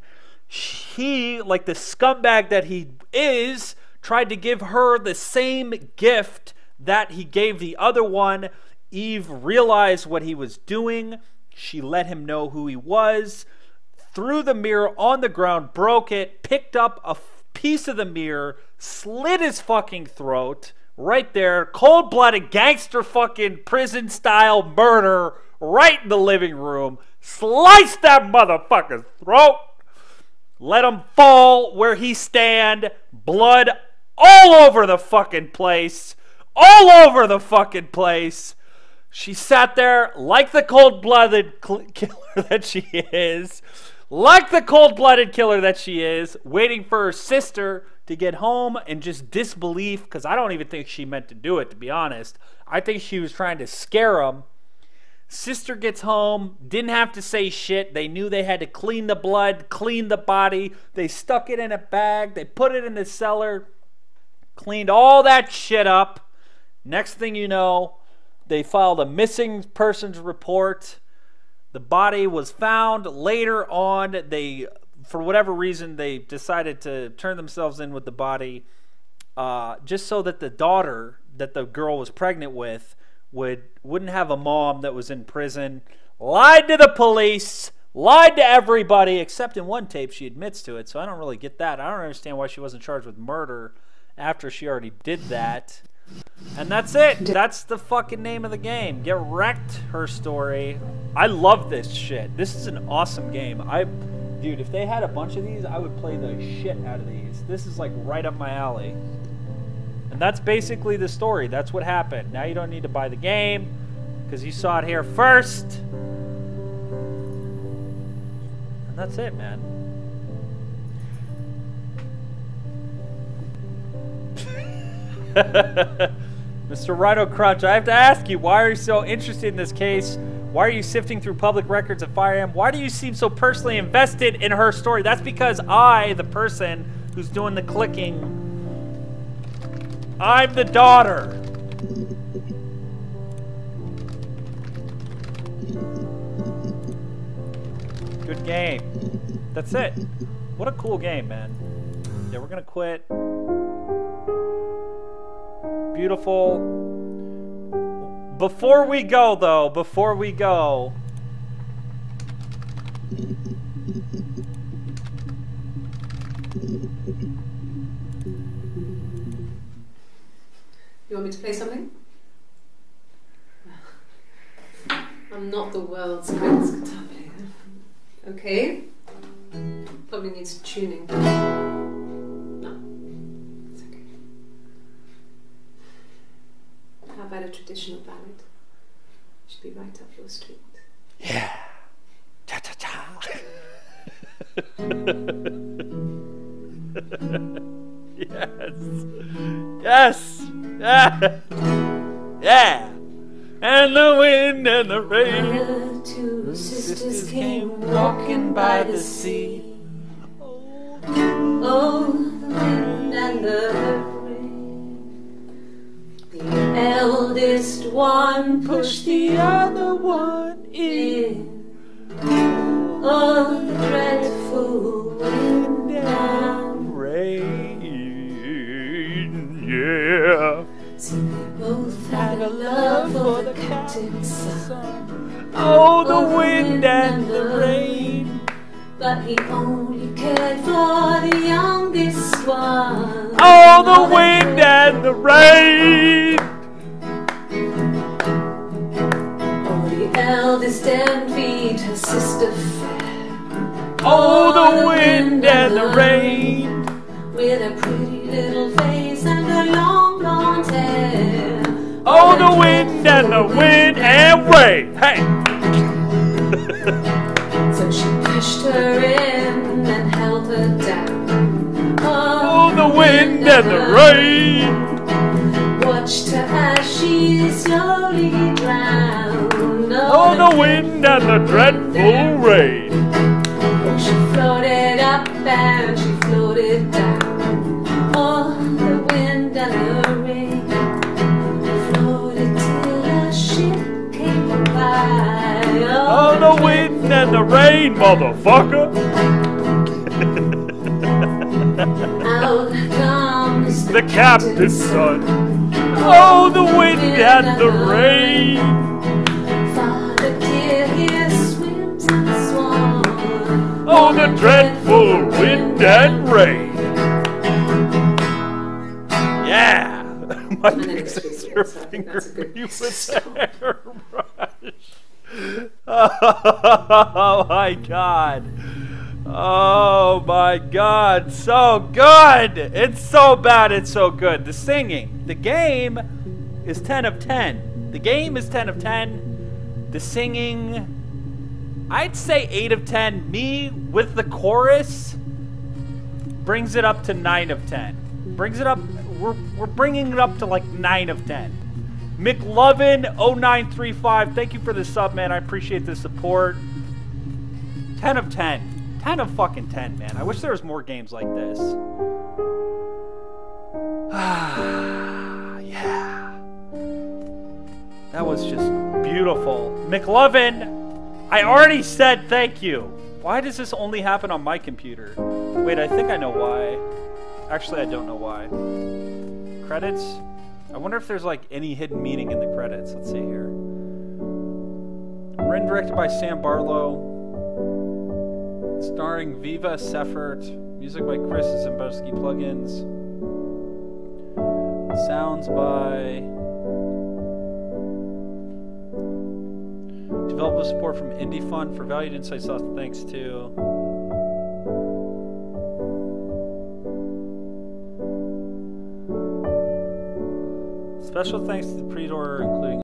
He, like the scumbag that he is, tried to give her the same gift that he gave the other one. Eve realized what he was doing. She let him know who he was, threw the mirror on the ground, broke it, picked up a piece of the mirror, slit his fucking throat right there. Cold-blooded gangster fucking prison style murder right in the living room. Sliced that motherfucker's throat. Let him fall where he stand. Blood all over the fucking place. All over the fucking place. She sat there like the cold-blooded killer that she is. Like the cold-blooded killer that she is. Waiting for her sister to get home and just disbelief. Because I don't even think she meant to do it, to be honest. I think she was trying to scare him. Sister gets home, didn't have to say shit. They knew they had to clean the blood, clean the body. They stuck it in a bag. They put it in the cellar, cleaned all that shit up. Next thing you know, they filed a missing persons report. The body was found later on. They, for whatever reason, they decided to turn themselves in with the body just so that the daughter that the girl was pregnant with wouldn't have a mom that was in prison. Lied to the police, lied to everybody, except in one tape she admits to it, so I don't really get that. I don't understand why she wasn't charged with murder after she already did that. And that's it. That's the fucking name of the game. Get wrecked, her story. I love this shit. This is an awesome game. Dude, if they had a bunch of these, I would play the shit out of these. This is like right up my alley. And that's basically the story. That's what happened. Now you don't need to buy the game because you saw it here first. And that's it, man. Mr. rhinoCRUNCH, I have to ask you, why are you so interested in this case? Why are you sifting through public records of Fire Am? Why do you seem so personally invested in her story? That's because I, the person who's doing the clicking, I'm the daughter. Good game. That's it. What a cool game, man. Yeah, we're gonna quit. Beautiful. Before we go, though, before we go, You want me to play something? I'm not the world's greatest guitar player. Okay. Probably needs tuning. No, it's okay. How about a traditional ballad? Should be right up your street. yeah. Cha-cha-cha. Yes. Yes. Yeah. Yeah. and the wind and the rain. The two sisters came walking by the sea. Oh, the wind and the rain. The eldest one pushed the other one in. Oh, the dreadful wind and rain. Yeah. See, they both had a love for the captain's son. Oh, the wind and the rain. But he only cared for the youngest one. Oh, the wind and the rain. Oh, the eldest envied her sister fair. Oh, the wind and the rain. With a pretty little face and a long blonde hair. Oh, the wind and the wind and rain. Hey. So she pushed her in and held her down. Oh, the wind and the rain. Watched her as she slowly drowned. Oh, the wind and the dreadful rain. Oh, she floated up and she floated down. Oh, the wind and the rain. Floated till a ship came by. Oh, the wind and the rain, motherfucker. Out comes The captain's son. Oh, the wind and the rain. Father dear, here swims and swans. Oh, the dreadful wind and rain. Yeah. My sister fingered me with a hairbrush. Oh my god. Oh my god. So good. It's so bad. It's so good. The singing. The game is 10 of 10. The game is 10 of 10. The singing, I'd say 8 of 10. Me with the chorus brings it up to 9 of 10. Brings it up. We're bringing it up to like 9 of 10. McLovin0935, thank you for the sub, man. I appreciate the support. 10 of 10. 10 of fucking 10, man. I wish there was more games like this. Yeah. That was just beautiful. McLovin, I already said thank you. Why does this only happen on my computer? Wait, I think I know why. Actually, I don't know why. Credits? I wonder if there's like any hidden meaning in the credits. Let's see here. Written directed by Sam Barlow. Starring Viva Seffert. Music by Chris Zimbowski. Plugins. Sounds by... Developer support from Indie Fund for valued insights. Thanks to... Special thanks to the pre-order, including